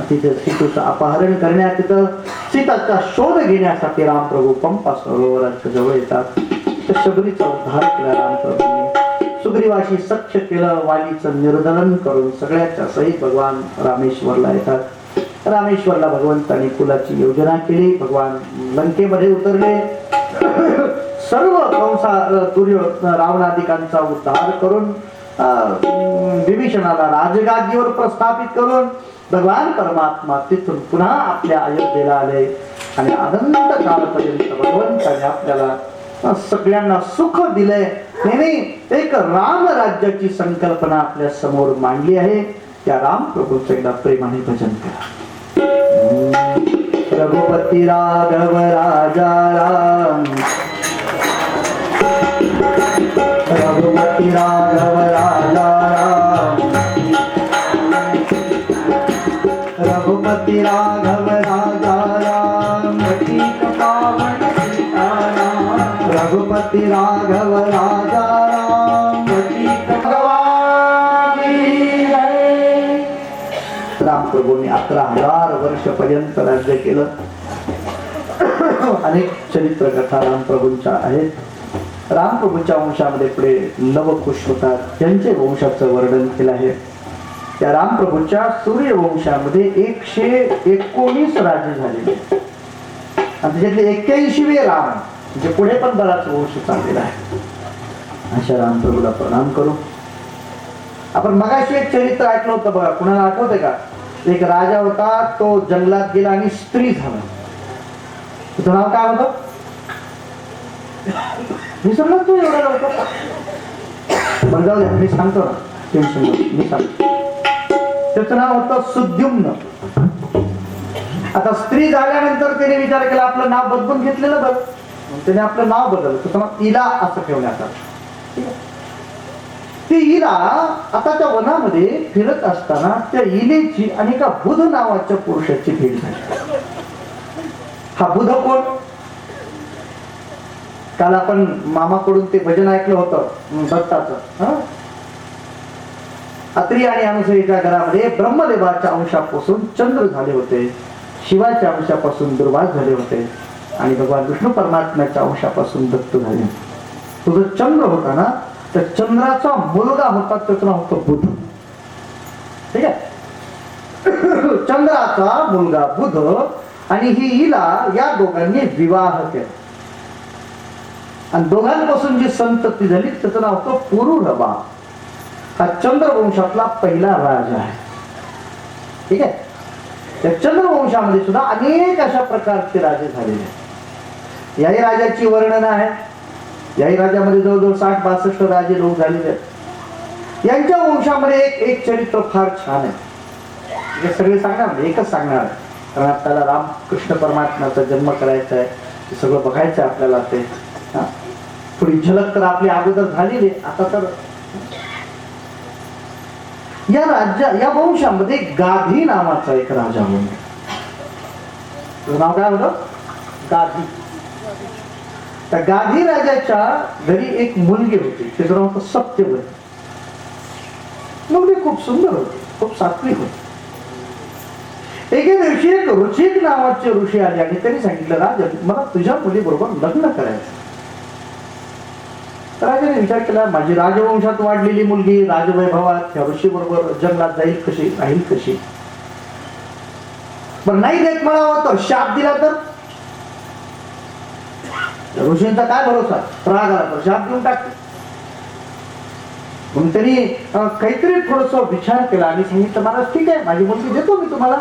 C: तिथे सीतेचं अपहरण करण्यात, तिथं सीताचा शोध घेण्यासाठी रामप्रभू पंपा सरोवराच्या जवळ येतात. तर शबरीचा उद्धार केला रामप्रभूंनी. सुग्रीवाशी सख्य केलं. वालीचं निर्दलन करून सगळ्याच्या सहित भगवान रामेश्वरला येतात. रामेश्वरला भगवंतांनी कुलाची योजना केली. भगवान लंकेमध्ये उतरले. सर्व रावणादिकांचा उद्धार करून विभीषणाला राजगादीवर प्रस्थापित करून भगवान परमात्मा तिथून पुन्हा आपल्या अयोध्येला आले आणि अनंत काळपर्यंत भगवंताने आपल्याला सगळ्यांना सुख दिले. नेहमी एक राम राज्याची संकल्पना आपल्या समोर मांडली आहे. त्या राम प्रभूचं एकदा प्रेमाने भजन करा. रघुपती राघव राजा राम, रघुपती राघव राजा राम, रघुपती राघव राजा राम, रघुपती राघव राजा राम, रामप्रभूंनी 11,000 वर्षपर्यंत राज्य केलं. अनेक चरित्र कथा रामप्रभूंच्या आहेत. रामप्रभूंच्या वंशामध्ये पुढे लवकुश होतात, त्यांचे वंशाचं वर्णन केलं आहे. त्या रामप्रभूंच्या सूर्यवंशामध्ये 119 राजे झालेले आणि त्याच्यातले 81वे राम, म्हणजे पुढे पण बराच वंश चाललेला आहे. अशा रामप्रभूला प्रणाम करू. आपण मगाशी एक चरित्र ऐकलं होतं बघा, कुणाला आठवतंय का? एक राजा होता, तो जंगलात गेला आणि स्त्री झाला. त्याचं नाव काय होतं? विसरला तू एवढा लवकर? बरं जाऊ द्या, मी सांगतो ना, टेन्शन नको, मी सांगतो. त्याचं नाव होतं सुद्युम्न. आता स्त्री झाल्यानंतर त्याने विचार केला आपलं नाव बदलून घेतलेलं बरं. त्याने आपलं नाव बदललं. त्याचं नाव इला असं ठेवण्यात आलं. ती इला आता त्या वनामध्ये फिरत असताना त्या इलेची आणि एका बुध नावाच्या पुरुषाची भेट झाली. हा बुध कोण? काल आपण मामाकडून ते भजन ऐकलं होतं दत्ताचं. अत्री आणि अनुसयेच्या घरामध्ये ब्रह्मदेवाच्या अंशापासून चंद्र झाले होते, शिवाच्या अंशापासून दुर्वास झाले होते आणि भगवान विष्णू परमात्म्याच्या अंशापासून दत्त झाले. तो जो चंद्र होता ना, त्या चंद्राचा मुलगा होता, त्याचं नाव होतं बुध. ठीक आहे. चंद्राचा मुलगा बुध आणि ही इला, या दोघांनी विवाह केला आणि दोघांपासून जी संतती झाली त्याचं नाव होतं पुरुरवा. हा चंद्रवंशातला पहिला राजा आहे. ठीक आहे. त्या चंद्रवंशामध्ये सुद्धा अनेक अशा प्रकारचे राजे झालेले. याही राजाची वर्णन आहे. याही राज्यामध्ये जवळजवळ 60-62 राजे लोक झालेले आहेत. यांच्या वंशामध्ये एक चरित्र फार छान आहे. हे सगळे सांगणार नाही, एकच सांगणार. कारण आपल्याला रामकृष्ण परमात्म्याचा जन्म करायचा आहे, ते सगळं बघायचं आहे आपल्याला. ते थोडी झलक तर आपली अगोदर झालेली आहे. आता तर या वंशामध्ये गाधी नावाचा एक राजा होता. तुझं नाव काय होतं? गाधी. त्या गाधी राजाच्या घरी एक मुलगी होती, तिचं नाव होतं सत्यवती. मुलगी खूप सुंदर होती, खूप सात्विक होती. एके दिवशी एक रुचिक नावाचे ऋषी आले आणि त्यांनी सांगितलं, राजा मला तुझ्या मुलीबरोबर लग्न करायचं. राजाने विचार केला, माझी राजवंशात वाढलेली मुलगी राजवैभवात त्या ऋषी बरोबर जंगलात जाईल कशी, राहील कशी? पण नाही देत म्हणावं तर शाप दिला तर? ऋषींचा काय भरोसा, राग आला तर शाप देऊन टाकते. म्हणून त्यांनी काहीतरी थोडस विचार केला आणि सांगितलं, मला ठीक आहे, माझी मुलगी देतो मी तुम्हाला,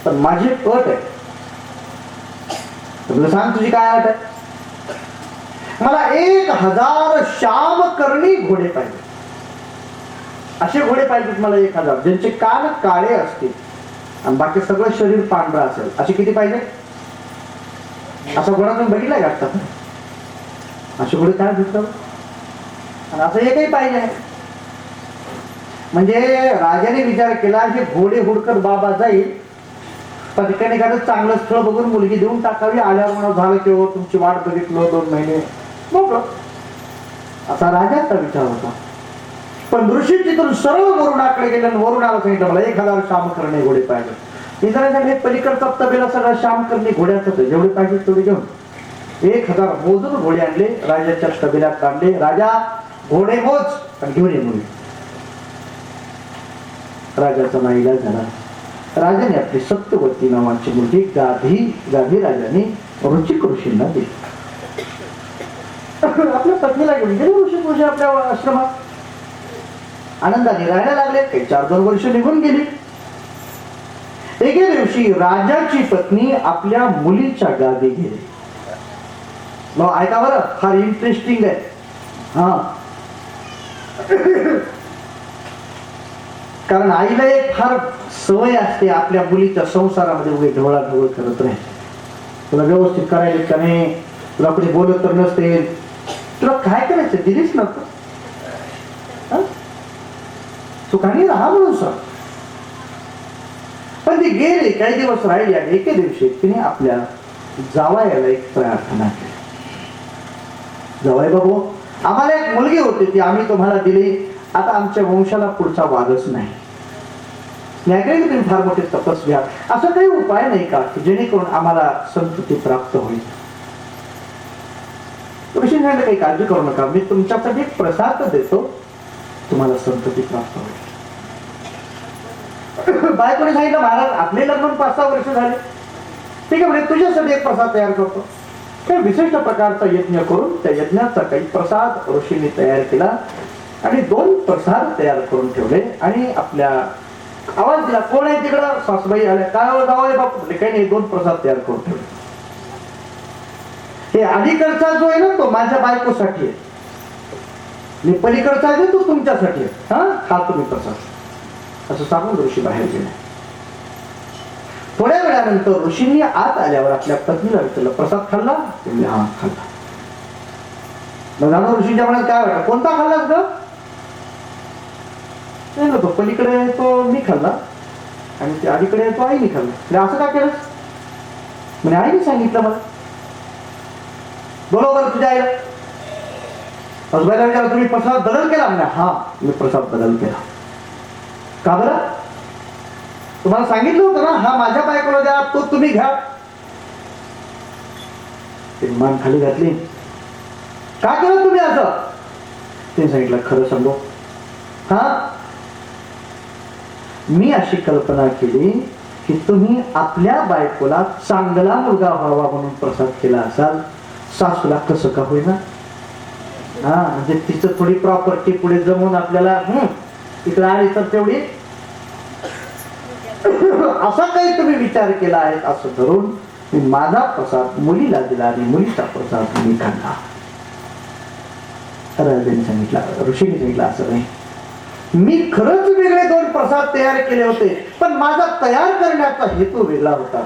C: पण माझी एक अट आहे. तुला सांग तुझी काय अट आहे? मला 1000 श्यामकर्णी घोडे पाहिजे. असे घोडे पाहिजेत मला 1000, ज्यांचे कान काळे असतील आणि बाकी सगळं शरीर पांढरं असेल. असे किती पाहिजे? असा घोडा तुम्ही बघितलाय का आता? असे घोडे काय भेटतात? आणि असं एकही पाहिजे. म्हणजे राजाने विचार केला, हे घोडे हुडकत बाबा जाईल, पटकन एखादं चांगलं स्थळ बघून मुलगी देऊन टाकावी. आल्यावर म्हणून झालं की हो तुमची वाट बघितलं 2 महिने मोकळं. असा राजाचा विचार होता. पण ऋषी तिथून सरळ वरुणाकडे गेले आणि वरुणाला सांगितलं, मला 1000 श्यामकर्णी घोडे पाहिजे. इंद्राने पलीकडचा तबेला सगळा श्यामकर्णी घोड्याच जेवढे पाहिजे तेवढे घेऊन 1000 मोजून घोडे आणले, राजाच्या तबेल्यात आणले. राजा घोडे मोज आणि घेऊन ये मुली. राजाचा नाईलाज झाला. राजाने आपली सत्यवती नावाची मुलगी गाधी राजाने रुचिक ऋषींना दिली. आपल्या पत्नीला घेऊन गेले ऋषी आपल्या आश्रमात. आनंदाने राहायला लागले. काही 4-2 वर्ष निघून गेली. एके दिवशी राजाची पत्नी आपल्या मुलीच्या गावी गेली. मग ऐका बरं, फार इंटरेस्टिंग आहे. कारण आईला एक फार सवय असते आपल्या मुलीच्या संसारामध्ये उभे ढवळाढवळ करत राहायची. तुला व्यवस्थित करायला का नाही, तुला कोणी बोलत तर नसते, तुला काय करायचं दिलीच नव्हतं, सुखाने राहा म्हणून सांग. पण ती गेली, काही दिवस राहिली आणि एके दिवशी तिने आपल्या जावयाला एक प्रार्थना केली. जावई बाबू, आम्हाला एक मुलगी होती, ती आम्ही तुम्हाला दिली. आता आमच्या वंशाला पुढचा वादच नाही. तुम्ही फार मोठे तपस्वी आहात, असा काही उपाय नाही का की जेणेकरून आम्हाला संतती प्राप्त होईल? ऋषी म्हणाले, काही काळजी करू नका, मी तुमच्यासाठी एक प्रसाद देतो, तुम्हाला संतती प्राप्त होईल. बायकोने सांगितलं, महाराज आपले लग्न 5-6 वर्ष झाले, ठीक आहे म्हणजे तुझ्यासाठी एक प्रसाद तयार करतो. काही विशिष्ट प्रकारचा यज्ञ करून त्या यज्ञाचा काही प्रसाद ऋषींनी तयार केला आणि 2 प्रसाद तयार करून ठेवले. आणि आपल्या आवाज दिला, कोण आहे तिकडं? सासूबाई आल्या. काय जावं बापू? काही नाही, 2 प्रसाद तयार करून ठेवले. हे अलीकडचा जो आहे ना, तो माझ्या बायकोसाठी आहे. मी पलीकडचा आहे तो तुमच्यासाठी आहे. हा तुम्ही प्रसाद, असं सांगून ऋषी बाहेर गेले. थोड्या वेळानंतर ऋषींनी आत आल्यावर आपल्या पत्नीला विचारलं, प्रसाद खाल्ला? हा खाल्ला. मग ऋषींच्या मनात काय वाटलं, कोणता खाल्लास ग? तो पलीकडे तो मी खाल्ला आणि ते अलीकडे तो आईने खाल्ला. असं का केलं? म्हणजे आईने सांगितलं मला. बरोबर तुझ्या आईला विचारलं, तुम्ही प्रसाद बदल केला? म्हणजे हा, मी प्रसाद बदल केला. का बरं? तुम्हाला सांगितलं होतं ना, हा माझ्या बायकोला द्या, तो तुम्ही घ्या. मान खाली घातली. का केलं तुम्ही असं? ते सांगितलं, खरं सांगू, मी अशी कल्पना केली की तुम्ही आपल्या बायकोला चांगला मुलगा व्हावा म्हणून प्रसाद केला असाल. सासूला कसं का होईना, म्हणजे तिचं थोडी प्रॉपर्टी पुढे जमून आपल्याला इकडे आली तर तेवढी, असा काही तुम्ही विचार केला आहे असं धरून मी माझा प्रसाद मुलीला दिला आणि मुलीचा प्रसाद मी खाल्ला. राजाने सांगितलं, ऋषीने सांगितलं, असं नाही, मी खरंच वेगळे 2 प्रसाद तयार केले होते, पण माझा तयार करण्याचा हेतू वेगळा होता.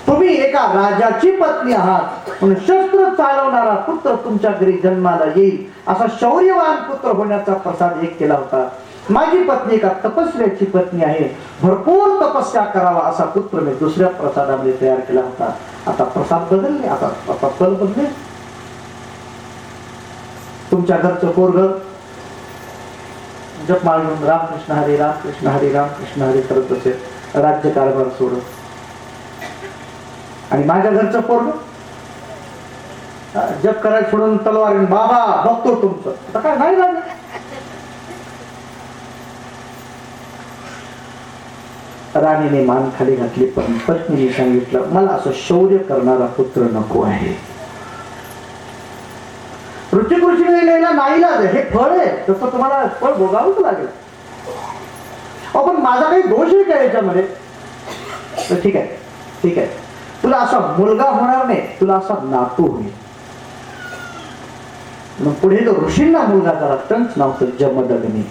C: तुम्ही एका राजाची पत्नी आहात म्हणून शस्त्र चालवणारा पुत्र तुमच्या घरी जन्माला येईल असा शौर्यवान पुत्र होण्याचा प्रसाद एक केला होता. माझी पत्नी एका तपस्व्याची पत्नी आहे, भरपूर तपस्या करावा असा पुत्र मी दुसऱ्या प्रसादामध्ये तयार केला होता. आता प्रसाद बदलले, आता फल बदले. तुमच्या घरचं पोरग जपमाळ घेऊन रामकृष्ण हरी रामकृष्ण हरी रामकृष्ण हरी करत असेल, राज्य कारभार सोडत. आणि माझ्या घरचं पोरग जप करायला सोडून तलवार बाबा बघतो तुमचं. आता काय नाही झालं. राणीने मान खाली घातली, पण पत्नीने सांगितलं मला असं शौर्य करणारा पुत्र नको आहे. ऋषिक ऋषीला नाईलाज आहे, हे फळ आहे, तसं तुम्हाला फळ भोगावंच लागेल. पण माझा काही दोष आहे का याच्यामध्ये? तर ठीक आहे, ठीक आहे, तुला असा मुलगा होणार नाही, तुला असा नातू होईल. मग पुढे जो ऋषींना मुलगा झाला त्यांच नाव होतं जमदग्नी.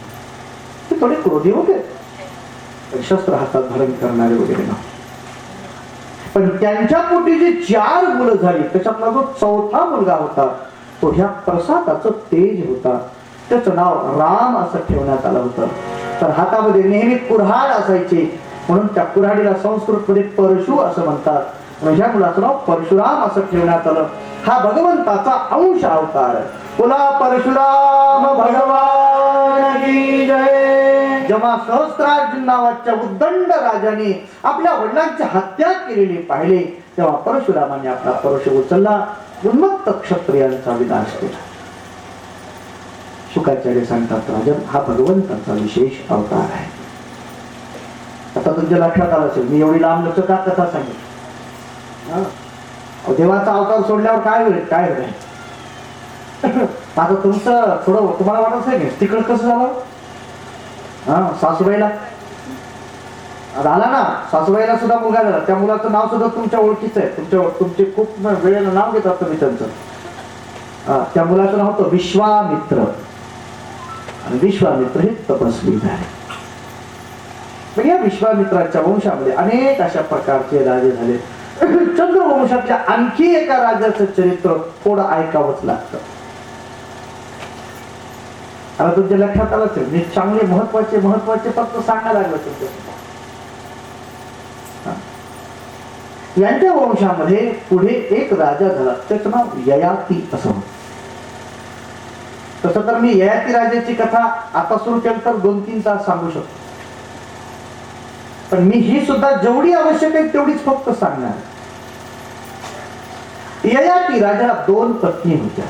C: ते थोडे क्रोधी होते, शस्त्र हातात धारण करणारे वगैरे ना. पण त्यांच्या पोटी जी 4 मुलं झाली त्याच्यातला जो 4था मुलगा होता तो ह्या प्रसादाचं तेज होता. त्याचं नाव राम असं ठेवण्यात आलं होतं. तर हातामध्ये नेहमी कुऱ्हाड असायची म्हणून त्या कुऱ्हाडीला संस्कृत मध्ये परशु असं म्हणतात. ह्या मुलाचं नाव परशुराम असं ठेवण्यात आलं. हा भगवंताचा अंश अवतार. बोला परशुराम भगवान की जय. जेव्हा सहस्त्रार्जुन नावाच्या उद्दंड राजाने आपल्या वडिलांची हत्या केलेली पाहिली तेव्हा परशुरामाने आपला परशु उचलला, उन्मत्त क्षत्रियांचा विनाश केला. शुकाचार्य सांगतात राजन हा भगवंताचा विशेष अवतार आहे. आता तुमच्या लक्षात आलं असेल मी एवढी लांब लचक कथा सांगितली. देवाचा अवतार सोडल्यावर काय होईल, काय होईल. आता तुमचं थोडं तुम्हाला वाटत आहे की तिकडं कसं झालं. सासूबाईला झाला ना, सासूबाईला सुद्धा मुलगा झाला. त्या मुलाचं नाव सुद्धा तुमच्या ओळखीचं आहे. तुमचे खूप वेळेला नाव घेतात तुम्ही त्यांचं. त्या मुलाचं नाव होतं विश्वामित्र. आणि विश्वामित्र हे तपस्वी झाले. पण या विश्वामित्राच्या वंशामध्ये अनेक अशा प्रकारचे राजे झाले. चंद्रवंशातल्या आणखी एका राजाचं चरित्र थोडं ऐकावंच लागतं. आता तुमच्या लक्षात आलं असेल मी चांगले महत्वाचे फक्त सांगायला लागलं तुमच्या. यांच्या वंशामध्ये पुढे एक राजा झाला त्याचं नाव ययाती असं होतं. तसं तर मी ययाती राजाची कथा आता सुरू केली तर 2-3 तास सांगू शकतो. पण मी ही सुद्धा जेवढी आवश्यक आहे तेवढीच फक्त सांगणार. ययाती राजाला 2 पत्नी होत्या.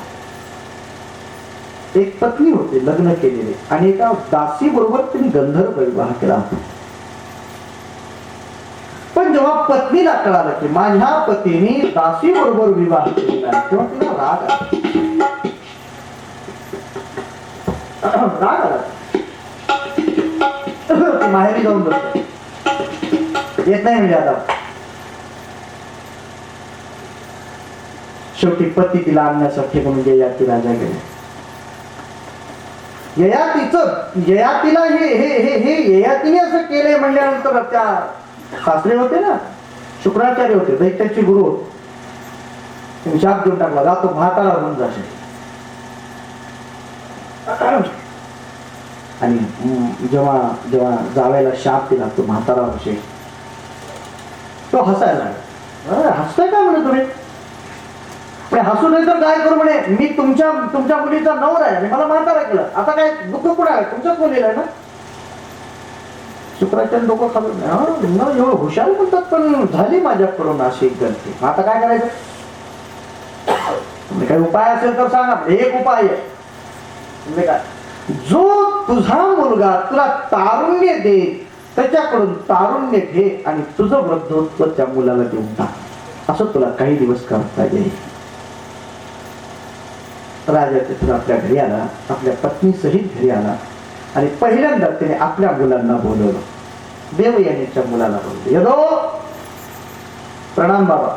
C: एक पत्नी होते लग्न केलेले आणि एका दासी बरोबर त्यांनी गंधर्व विवाह केला होता. पण जेव्हा पत्नीला कळालं की माझ्या पतीने दासी बरोबर विवाह केलेला आहे तेव्हा तिला राग आला. माहेरी जाऊन बसते येत नाही म्हणजे आता. शेवटी पती तिला आणण्यासाठी म्हणून ययाती राजा गेले. ययातीला हे ययातीने असं केलंय म्हणल्यानंतर त्या सासरे होते ना शुक्राचार्य होते दैत्याचे गुरु होते. शाप देऊन टाकला जातो म्हातारा होऊन जाशील. आणि जेव्हा जावेला शाप दिला तो म्हातारा होशील तो हसायला लागला. हसतोय का म्हणे तुम्ही. हसू नाही तर काय करू म्हणे मी तुमच्या मुलीचा नवरा आहे आणि मला म्हातारा केलं. आता काय दुःख कुठं आहे तुमच्याच मुलीला आहे ना. शुक्राचार्य डोकं खालून एवढं हुशार म्हणतात पण झाली माझ्याकडून अशी एक गलती. आता काय करायचं. काही उपाय असेल तर सांगा. एक उपाय आहे काय जो तुझा मुलगा तुला तारुण्य दे त्याच्याकडून तारुण्य घे आणि तुझं वृद्धत्व त्या मुलाला देऊन टाक. असं तुला काही दिवस करता येईल. राजा तिथून आपल्या घरी आला, आपल्या पत्नी सहित घरी आला आणि पहिल्यांदा त्याने आपल्या मुलांना बोलवलं. देवयानीच्या मुलाला बोलवलं. यदो प्रणाम बाबा.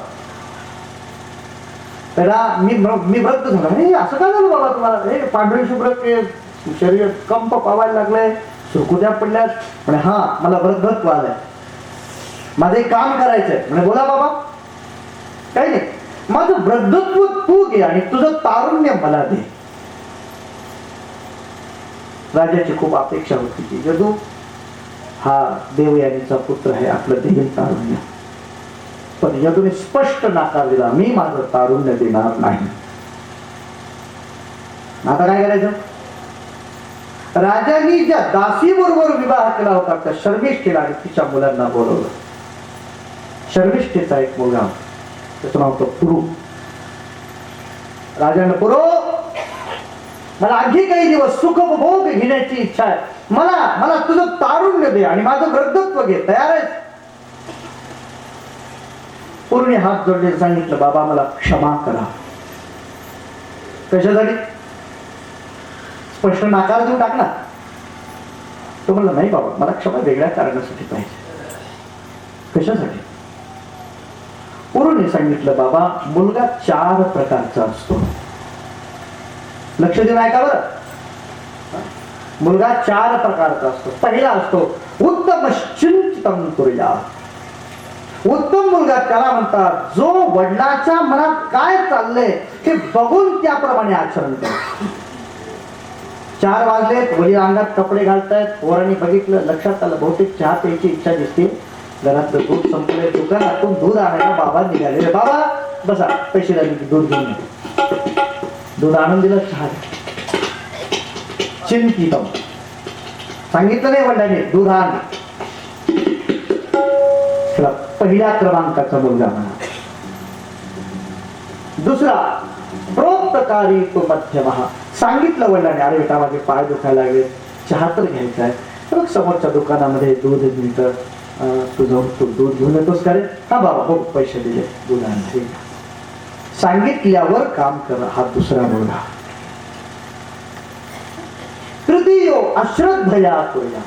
C: त्याला मी वृद्ध झालो. हे असं काय झालं बाबा तुम्हाला. हे पांढरी शुभ्र शरीर कंप पावायला लागलंय सुरकुत्या पडल्यात म्हणे हा मला वृद्धत्व आलंय, माझं एक काम करायचंय. म्हणे बोला बाबा. काही नाही, माझं वृद्धत्व तू घे आणि तुझं तारुण्य मला दे. राजाची खूप अपेक्षा होती की यदू हा देवयानीचा पुत्र आहे, आपलं देईल तारुण्य. पण यदूने स्पष्ट नकार दिला, मी माझं तारुण्य देणार नाही. आता काय करायचं? राजांनी ज्या दासी बरोबर विवाह केला होता त्या शर्मिष्ठेला आणि तिच्या मुलांना बोलवलं. शर्मिष्ठेचा एक मुलगा, त्याचं नाव होतं पुरु. राजाने पुरो, मला आणखी काही दिवस सुखभोग घेण्याची इच्छा आहे, मला तुझं तारुण्य दे आणि माझं वृद्धत्व घे, तयार आहे? पुरुने हात जोडले, सांगितलं बाबा मला क्षमा करा. कशासाठी? स्पष्ट नाकार देऊन टाकला. तो म्हणला नाही बाबा, मला क्षमा वेगळ्या कारणासाठी पाहिजे. कशासाठी? पुरुने सांगितलं बाबा मुलगा 4 प्रकारचा असतो. लक्ष देऊन ऐका बरं. मुलगा 4 प्रकारचा असतो. पहिला असतो उत्तम चिंतन करूया. उत्तम मुलगा त्याला म्हणतात जो वडिलाच्या मनात काय चाललंय हे बघून त्याप्रमाणे आचरण करतो. 4 वाजलेत, वडील अंगात कपडे घालतायत, पोरांनी बघितलं, लक्षात आलं बहुतेक चहा प्यायची इच्छा दिसते. घरातलं दूध संपलंय, दुकानातून दूध आणायला बाबा निघाले. बाबा बसा, पैसे द्या, दूध घेऊन येतो. दूध आणून दिलं, चहा चिंतित सांगितलं नाही वडिलांनी, दूध आण. पहिल्या क्रमांकाचा मुलगा म्हणा. दुसरा प्रोक्तकारी तो मध्यमहा. सांगितलं वडिलांनी, अरे बेटा माझे पाय दुखायला लागले, चहा तर घ्यायचा आहे, तर समोरच्या दुकानामध्ये दूध मिळतं, तू जाऊन तू दूध घेऊन येतोस का रे? हा बाबा हो, पैसे दिले, दूध आणले. सांगितल्यावर काम कर. हा दुसरा मुलगा. तृतीय अश्रद्धया करूया.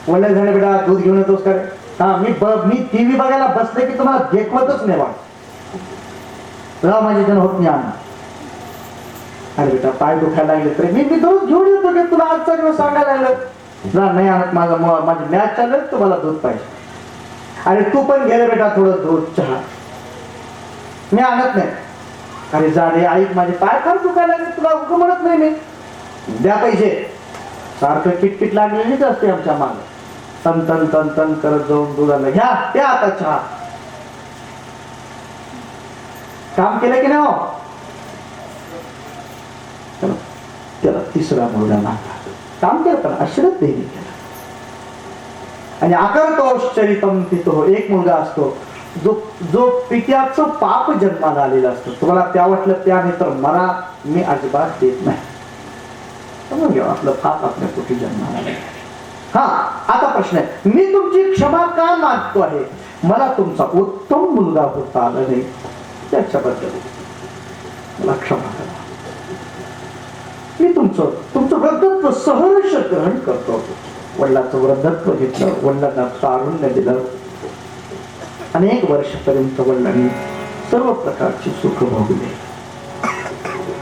C: वडील झाले बेटा दूध घेऊन येतोस का रे? हा मी टीव्ही बघायला बसले की तुम्हाला देखवतच नाही माझे जण होत नाही आणा. अरे बेटा पाय दुखायला लागले तर मी दूध घेऊन येतो की तुला आजचा दिवस सांगायला लागलं नाही आणत, माझी मॅच चालू, तुम्हाला दूध पाहिजे. अरे तू पण घे रे बेटा थोडं दूध, चहा. मी आणत नाही. अरे जा रे ऐक, माझे पाय फार दुखायला लागले, तुला उग म्हणत नाही मी, द्या पैसे. सारखं किटकिट लागलेलीच असते आमच्या मागे. तन तन तन तन करत जाऊन दुधाला घ्या, त्या आता चहा. काम केलं की नाही हो? त्याला तिसरा मुलगा लागला. काम केलं पण अश्रद्धेने केलं. आणि आकर्तोश्चरितम पितो. एक मुलगा असतो जो पित्याचं पाप जन्माला आलेला असतो. तुम्हाला त्या वाटलं त्याने तर मला मी अजिबात देत नाही. समजून घ्या, आपलं पाप आपल्या पोटी जन्माला आले. हा आता प्रश्न आहे, मी तुमची क्षमा का मागतो आहे? मला तुमचा उत्तम मुलगा होता आला नाही, त्याच्याबद्दल मला क्षमा करा. मी तुमचं वृद्धत्व सहर्ष ग्रहण करतो. वडिलाचं वृद्धत्व घेतलं, वडिलांना तारुण्य दिलं. अनेक वर्षापर्यंत वडिलांनी सर्व प्रकारची सुख भोगली.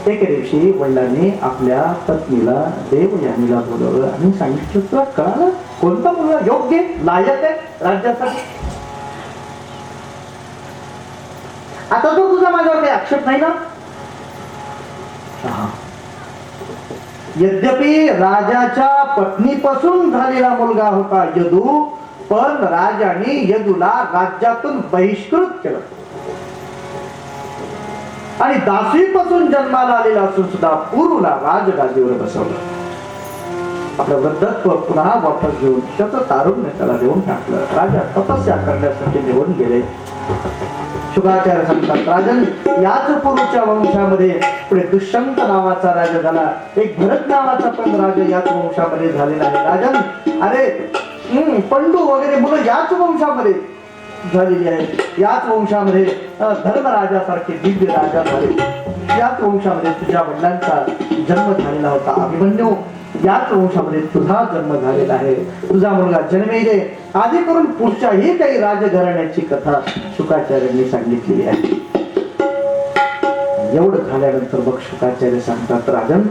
C: एक दिवशी वडिलांनी आपल्या पत्नीला देवयानीला बोलवलं आणि सांगितलं तुला कळालं कोणता मुलगा योग्य लायक आहे राज्यासाठी? आता तो तुझा माझ्यावर काही आक्षेप नाही ना? यद्यपि राजाच्या पत्नीपासून झालेला मुलगा होता यदू, पण राजाने यदूला राज्यातून बहिष्कृत केलं आणि दासीपासून जन्माला आलेला असून सुद्धा पुरुला राजगादीवर बसवलं. आपलं वृद्धत्व पुन्हा वापस घेऊन त्याचं तारुण्य त्याला देऊन टाकलं. राजा तपस्या करण्यासाठी निवडून गेले. शुकाचार्य सांगतात राजन याच पुरुच्या वंशामध्ये पुढे दुष्यंत नावाचा राजा झाला. एक भरत नावाचा पण राजा याच वंशामध्ये झालेला आहे. राजन अरे पंडू वगैरे मुलं याच वंशामध्ये झालेली आहे. याच वंशामध्ये धर्मराजासारखे दिव्य राजा झाले. याच वंशामध्ये तुझ्या वडिलांचा जन्म झालेला होता. अभिमन्यू याच वंशामध्ये तुझा जन्म झालेला आहे. तुझा मुलगा जन्मेजय आधी करून पुढच्याही काही राजघराण्याची कथा शुकाचार्यांनी सांगितलेली आहे. एवढं झाल्यानंतर मग शुकाचार्य सांगतात राजन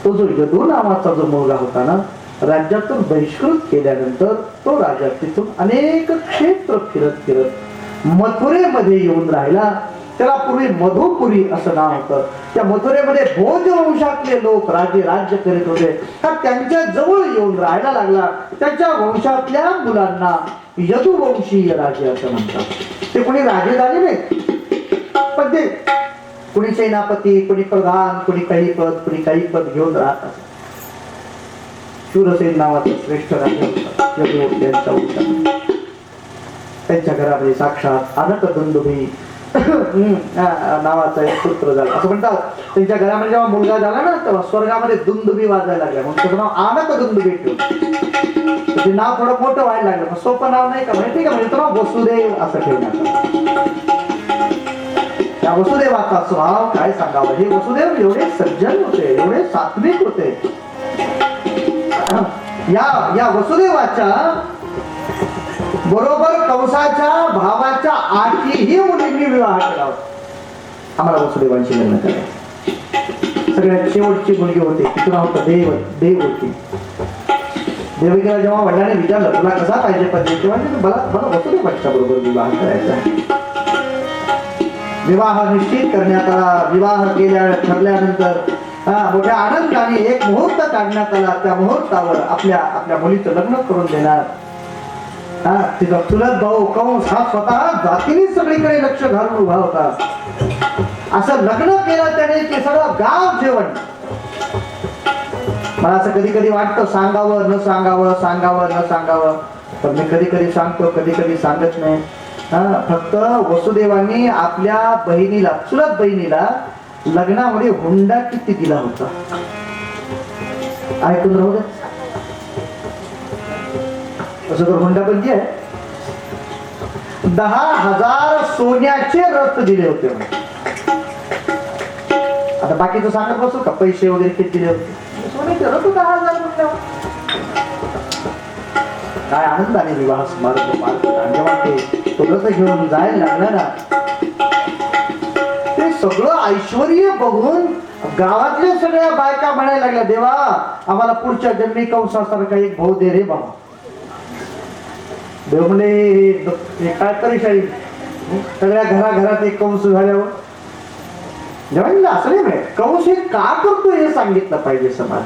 C: तो जो यदू नावाचा जो मुलगा होता ना, राज्यातून बहिष्कृत केल्यानंतर तो राजा तिथून अनेक क्षेत्र फिरत फिरत मथुरेमध्ये येऊन राहिला. त्याला पूर्वी मधुपुरी असं नाव होतं. त्या मथुरेमध्ये भोज वंशातले लोक राज्य करीत होते. त्यांच्या जवळ येऊन राहायला लागला. त्यांच्या वंशातल्या मुलांना यदुवंशीय राजे असं म्हणतात. ते कोणी राजे झाले नाही, पण ते कोणी सेनापती, कोणी प्रधान, कोणी काही पद घेऊन राहत असत. शूरसेन नावाचा श्रेष्ठ राजा होता यदू यांचा वंश. त्यांच्या घरामध्ये साक्षात अनकदुंदुभी नावाचा एक पुत्र झाला असं म्हणतात. त्यांच्या घरामध्ये जेव्हा मुलगा झाला ना, तेव्हा स्वर्गामध्ये दुंदुभी वाजायला लागल्या, म्हणून त्याचं नाव अनकदुंदुभी ठेवलं. ते नाव थोडं मोठं व्हायला लागलं, पण सोपं नाव नाही का, माहिती का, म्हणजे नाव वसुदेव असं ठेवण्यात. त्या वसुदेवाचा स्वभाव काय सांगावा. हे वसुदेव एवढे सज्जन होते, एवढे सात्विक होते. या वसुदेवाच्या बरोबर कंसाच्या भावाच्या 8ही मुलींनी विवाह केला होता. आम्हाला वसुदेवांशी लग्न करायचं. सगळ्यात शेवटची मुलगी होती, तिचं नाव होतं देव होती. देवकीला जेव्हा वडिलांनी विचारलं तुला कसा पाहिजे पत्नी, तेव्हा मला वसुदेवांच्या बरोबर विवाह करायचा. विवाह निश्चित करण्यात आला. विवाह ठरल्यानंतर मोठ्या आनंदाने एक मुहूर्त काढण्यात आला. त्या मुहूर्तावर आपल्या मुलीचं लग्न करून देणार. तिचा चुलत भाऊ कंस हा स्वतः जातीने सगळीकडे लक्ष घालून उभा होता. असं लग्न केलं त्याने ते सगळं गाव जेवण. मला असं कधी कधी वाटतं सांगावं न सांगावं, पण मी कधी कधी सांगतो, कधी कधी सांगत नाही. फक्त वसुदेवांनी आपल्या बहिणीला, चुलत बहिणीला लग्नामध्ये हुंडा किती दिला होता ऐकून राहू दे. असं तर हुंडाबंदी आहे. 10,000 सोन्याचे रथ दिले होते. आता बाकीचं सांगत बसू का, पैसे वगैरे किती दिले होते. सोन्याचे रथ 10,000 म्हटल्यावर काय आनंदाने विवाह समारंभ पार केला. जेव्हा ते तो रथ घेऊन जायला लागला ना, ते सगळं ऐश्वर्य बघून गावातल्या सगळ्या बायका म्हणायला लागल्या, देवा आम्हाला पुढच्या जन्मी कंसासारखा एक भाऊ दे रे बाबा. देव म्हणजे काय परेशानी, सगळ्या घराघरात एक कंस झाल्यावर जेव्हा असं नाही, कंस हे का करतो हे सांगितलं पाहिजे समाज.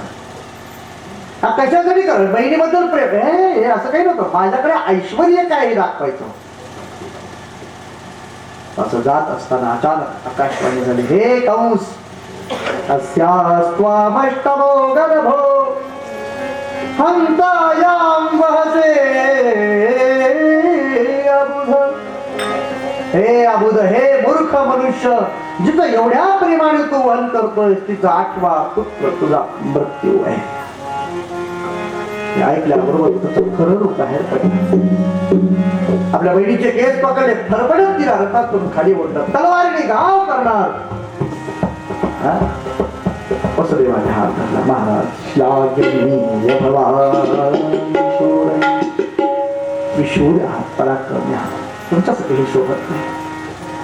C: कशासाठी कर, बहिणीबद्दल प्रेम हे असं काही नव्हतं, माझ्याकडे ऐश्वर्य काय हे दाखवायचं. असं जात असताना अचानक आकाशवाणी झाली, हे कंस अस्यास्त्वामष्टमो गर्भो हंतायाम वहसे अबुध. हे अबुध, हे मूर्ख मनुष्य, जिथं एवढ्या प्रेमाने तू वहन करतोय तिचा 8वा पुत्र तुझा मृत्यू आहे. ऐकल्याबरोबर त्याचं खरं रूप बाहेर पडलं. आपल्या बहिणीचे केस पकडले, फरफडत तिला रथातून खाली ओढलं, तलवारीने घाव करणार. वसुदेवाने हात धरला, महाराज विशूर आहात, पराक्रमी आहात, तुमच्यासाठी हे शोभत नाही.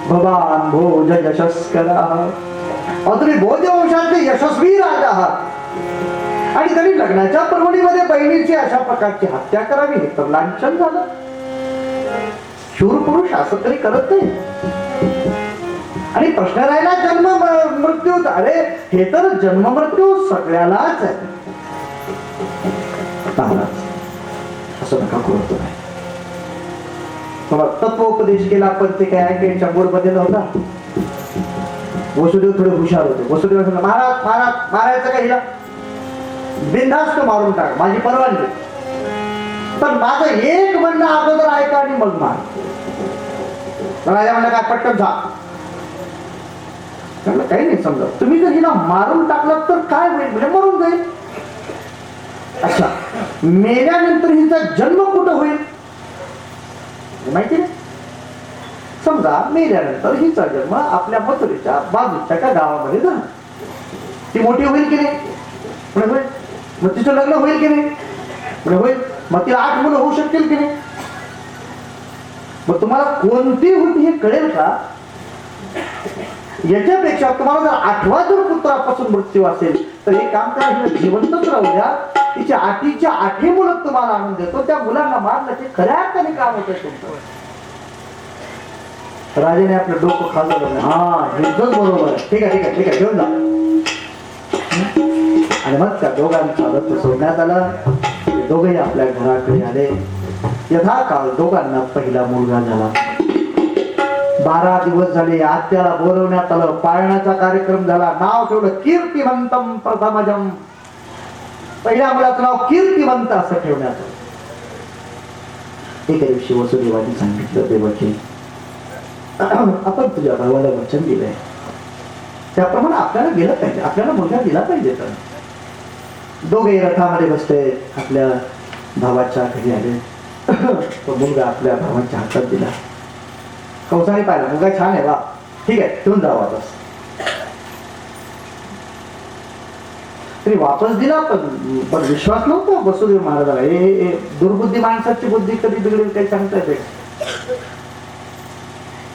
C: भवान भोज यशस्कर आहात, तुम्ही भोज वंशातले यशस्वी राजा आहात. आणि तरी लग्नाच्या पर्वणीमध्ये बहिणीची अशा प्रकारची हत्या करावी हे तर लांछन झालं. शूर पुरुष असं तरी करत नाही. आणि प्रश्न राहिला जन्म मृत्यू. अरे हे तर जन्म मृत्यू सगळ्यालाच आहे. असं नका करू. तत्वोपदेश केला पण ते काय ऐकायच्या मूड मध्ये नव्हता. वसुदेव थोडे हुशार होते. वसुदेव महाराज मारायचं का हिला, बिनधास्त मारून टाक, माझी परवानगी, पण माझं एक म्हणणं अगोदर ऐका आणि मग मार. राजा म्हणलं काय पटकन जा. काही नाही समजत, तुम्ही जर हिला मारून टाकलं तर काय होईल, म्हणजे मरून जाईल. अच्छा, मेल्यानंतर हिचा जन्म कुठं होईल माहिती नाही. समजा मेल्यानंतर हिचा जन्म आपल्या मथुरेच्या बाजूच्या का गावामध्ये झाला, ती मोठी होईल की नाही, होईल. मग तिचं लग्न होईल की नाही, होईल. मग तिला 8 मुलं होऊ शकतील की नाही. मग तुम्हाला कोणती होती हे कळेल का. याच्यापेक्षा तुम्हाला जर 8वा जर पुत्रापासून मृत्यू असेल तर हे काम करा, हिला जिवंतच राहू द्या. तिची आठीच्या आठी मुलं तुम्हाला आणून देतो, त्या मुलांना मारलं ते खऱ्या अर्थाने काम होतंय तुमचं. राजाने आपलं डोकं खाल्लं. हा हेच बरोबर आहे, ठीक आहे ठीक आहे ठीक आहे, घेऊन जा. आणि मग त्या दोघांचा रथ सोडण्यात आला. ते दोघेही आपल्या घराकडे आले. यथाकाल दोघांना पहिला मुलगा झाला. 12 दिवस झाले. आत्याला बोलवण्यात आलं. पाळण्याचा कार्यक्रम झाला. नाव ठेवलं कीर्तिवंतम प्रथमजम. पहिल्या मुलाचं नाव कीर्तिवंत असं ठेवण्यात आलं. एके दिवशी वसुदेवाने सांगितलं, देवकी आपण तुझ्या भावाला वचन दिलंय, त्याप्रमाणे आपल्याला गेलं पाहिजे, आपल्याला मुलगा दिला पाहिजे. तर दोघे रथामध्ये बसते, आपल्या भावाच्या घरी आले. तो मुलगा आपल्या भावाच्या हातात दिला. कंसाने पाहिला, मुलगा छान आहे बा, ठीक आहे ठेवून जा वापस. तरी वापस दिला, पण विश्वास नव्हता वसुदेव महाराजाला. हे दुर्बुद्धी माणसाची बुद्धी कधी बिघडेल काही सांगता येते.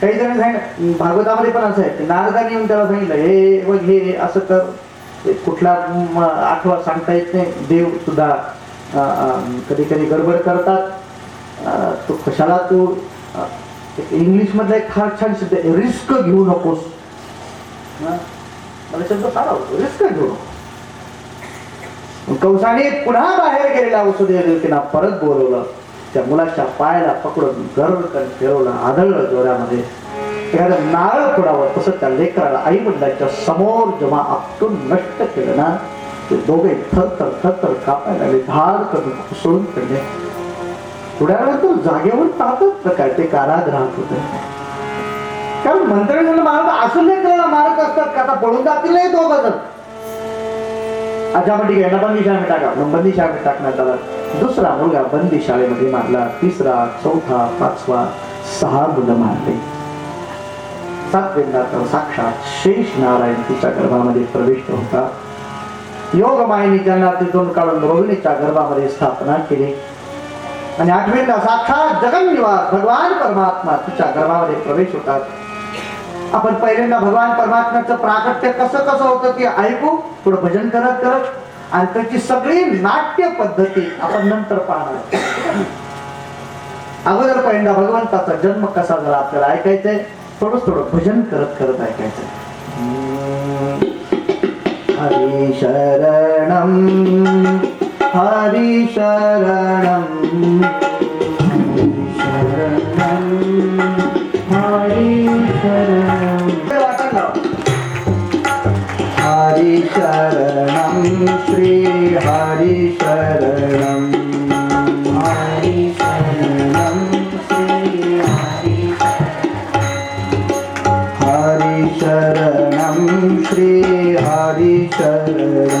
C: काही जण सांगितलं, भागवतामध्ये पण असं आहे की नारदाने येऊन त्याला सांगितलं, हे बघ हे असं कर, कुठला आठवा सांगता येत नाही. देव सुद्धा कधी कधी गडबड करतात. तो कशाला तू इंग्लिश मधला एक फार छान शब्द आहे, रिस्क घेऊ नकोस. मला शब्द फार आवडतो, रिस्क घेऊ नको. कंसाने पुन्हा बाहेर गेलेला वसुदेव देवकींना परत बोलवलं. त्या मुलाच्या पायाला पकडून गर्र फिरवलं, आदळलं जोरामध्ये. एखादं नारळ फोडावं तसं त्या लेकराला आई वडिलांच्या समोर जेव्हा आपटून नष्ट केलं ना, ते दोघे थरथर थरथर कापायला लागले, धाड करून कुसळून पडले. थोड्या वेळात जागेवर ताकद प्रकार ते कारागृहात होते. कारण मंत्र्यांना मारत असून लेकराला मारत असतात का, आता पळून जातील नाही दोघं जण. अच्छा मग ठीक आहे, बंदीशाळेमध्ये टाका. मग बंदीशाळेमध्ये टाकण्यात आला. दुसरा मुलगा बंदीशाळेमध्ये मारला. तिसरा, चौथा, 5वा, 6 मुलं मारले. 7वेंदा तर साक्षात शेष नारायण तिच्या गर्भामध्ये प्रविष्ट होता. योग मायेने त्यांना तिथून काढून रोहिणीच्या गर्भामध्ये स्थापना केली. आणि 8वेंदा साक्षात जगन्निवास भगवान परमात्मा तिच्या गर्भामध्ये प्रवेश होतात. आपण पहिल्यांदा भगवान परमात्म्याचं प्राकट्य कसं कसं होतं ते ऐकू, थोडं भजन करत करत. आणि त्याची सगळी नाट्य पद्धती आपण नंतर पाहणार. अगोदर पहिल्यांदा भगवंताचा जन्म कसा झाला आपल्याला ऐकायचंय. थोडं भजन करत करत ऐकायचंय. हरी शरणम हरी शरणम हरी शरणम हरी शरणम श्री हरी शरणम हरी शरणम श्री हरी शरणम श्री हरी शरणम.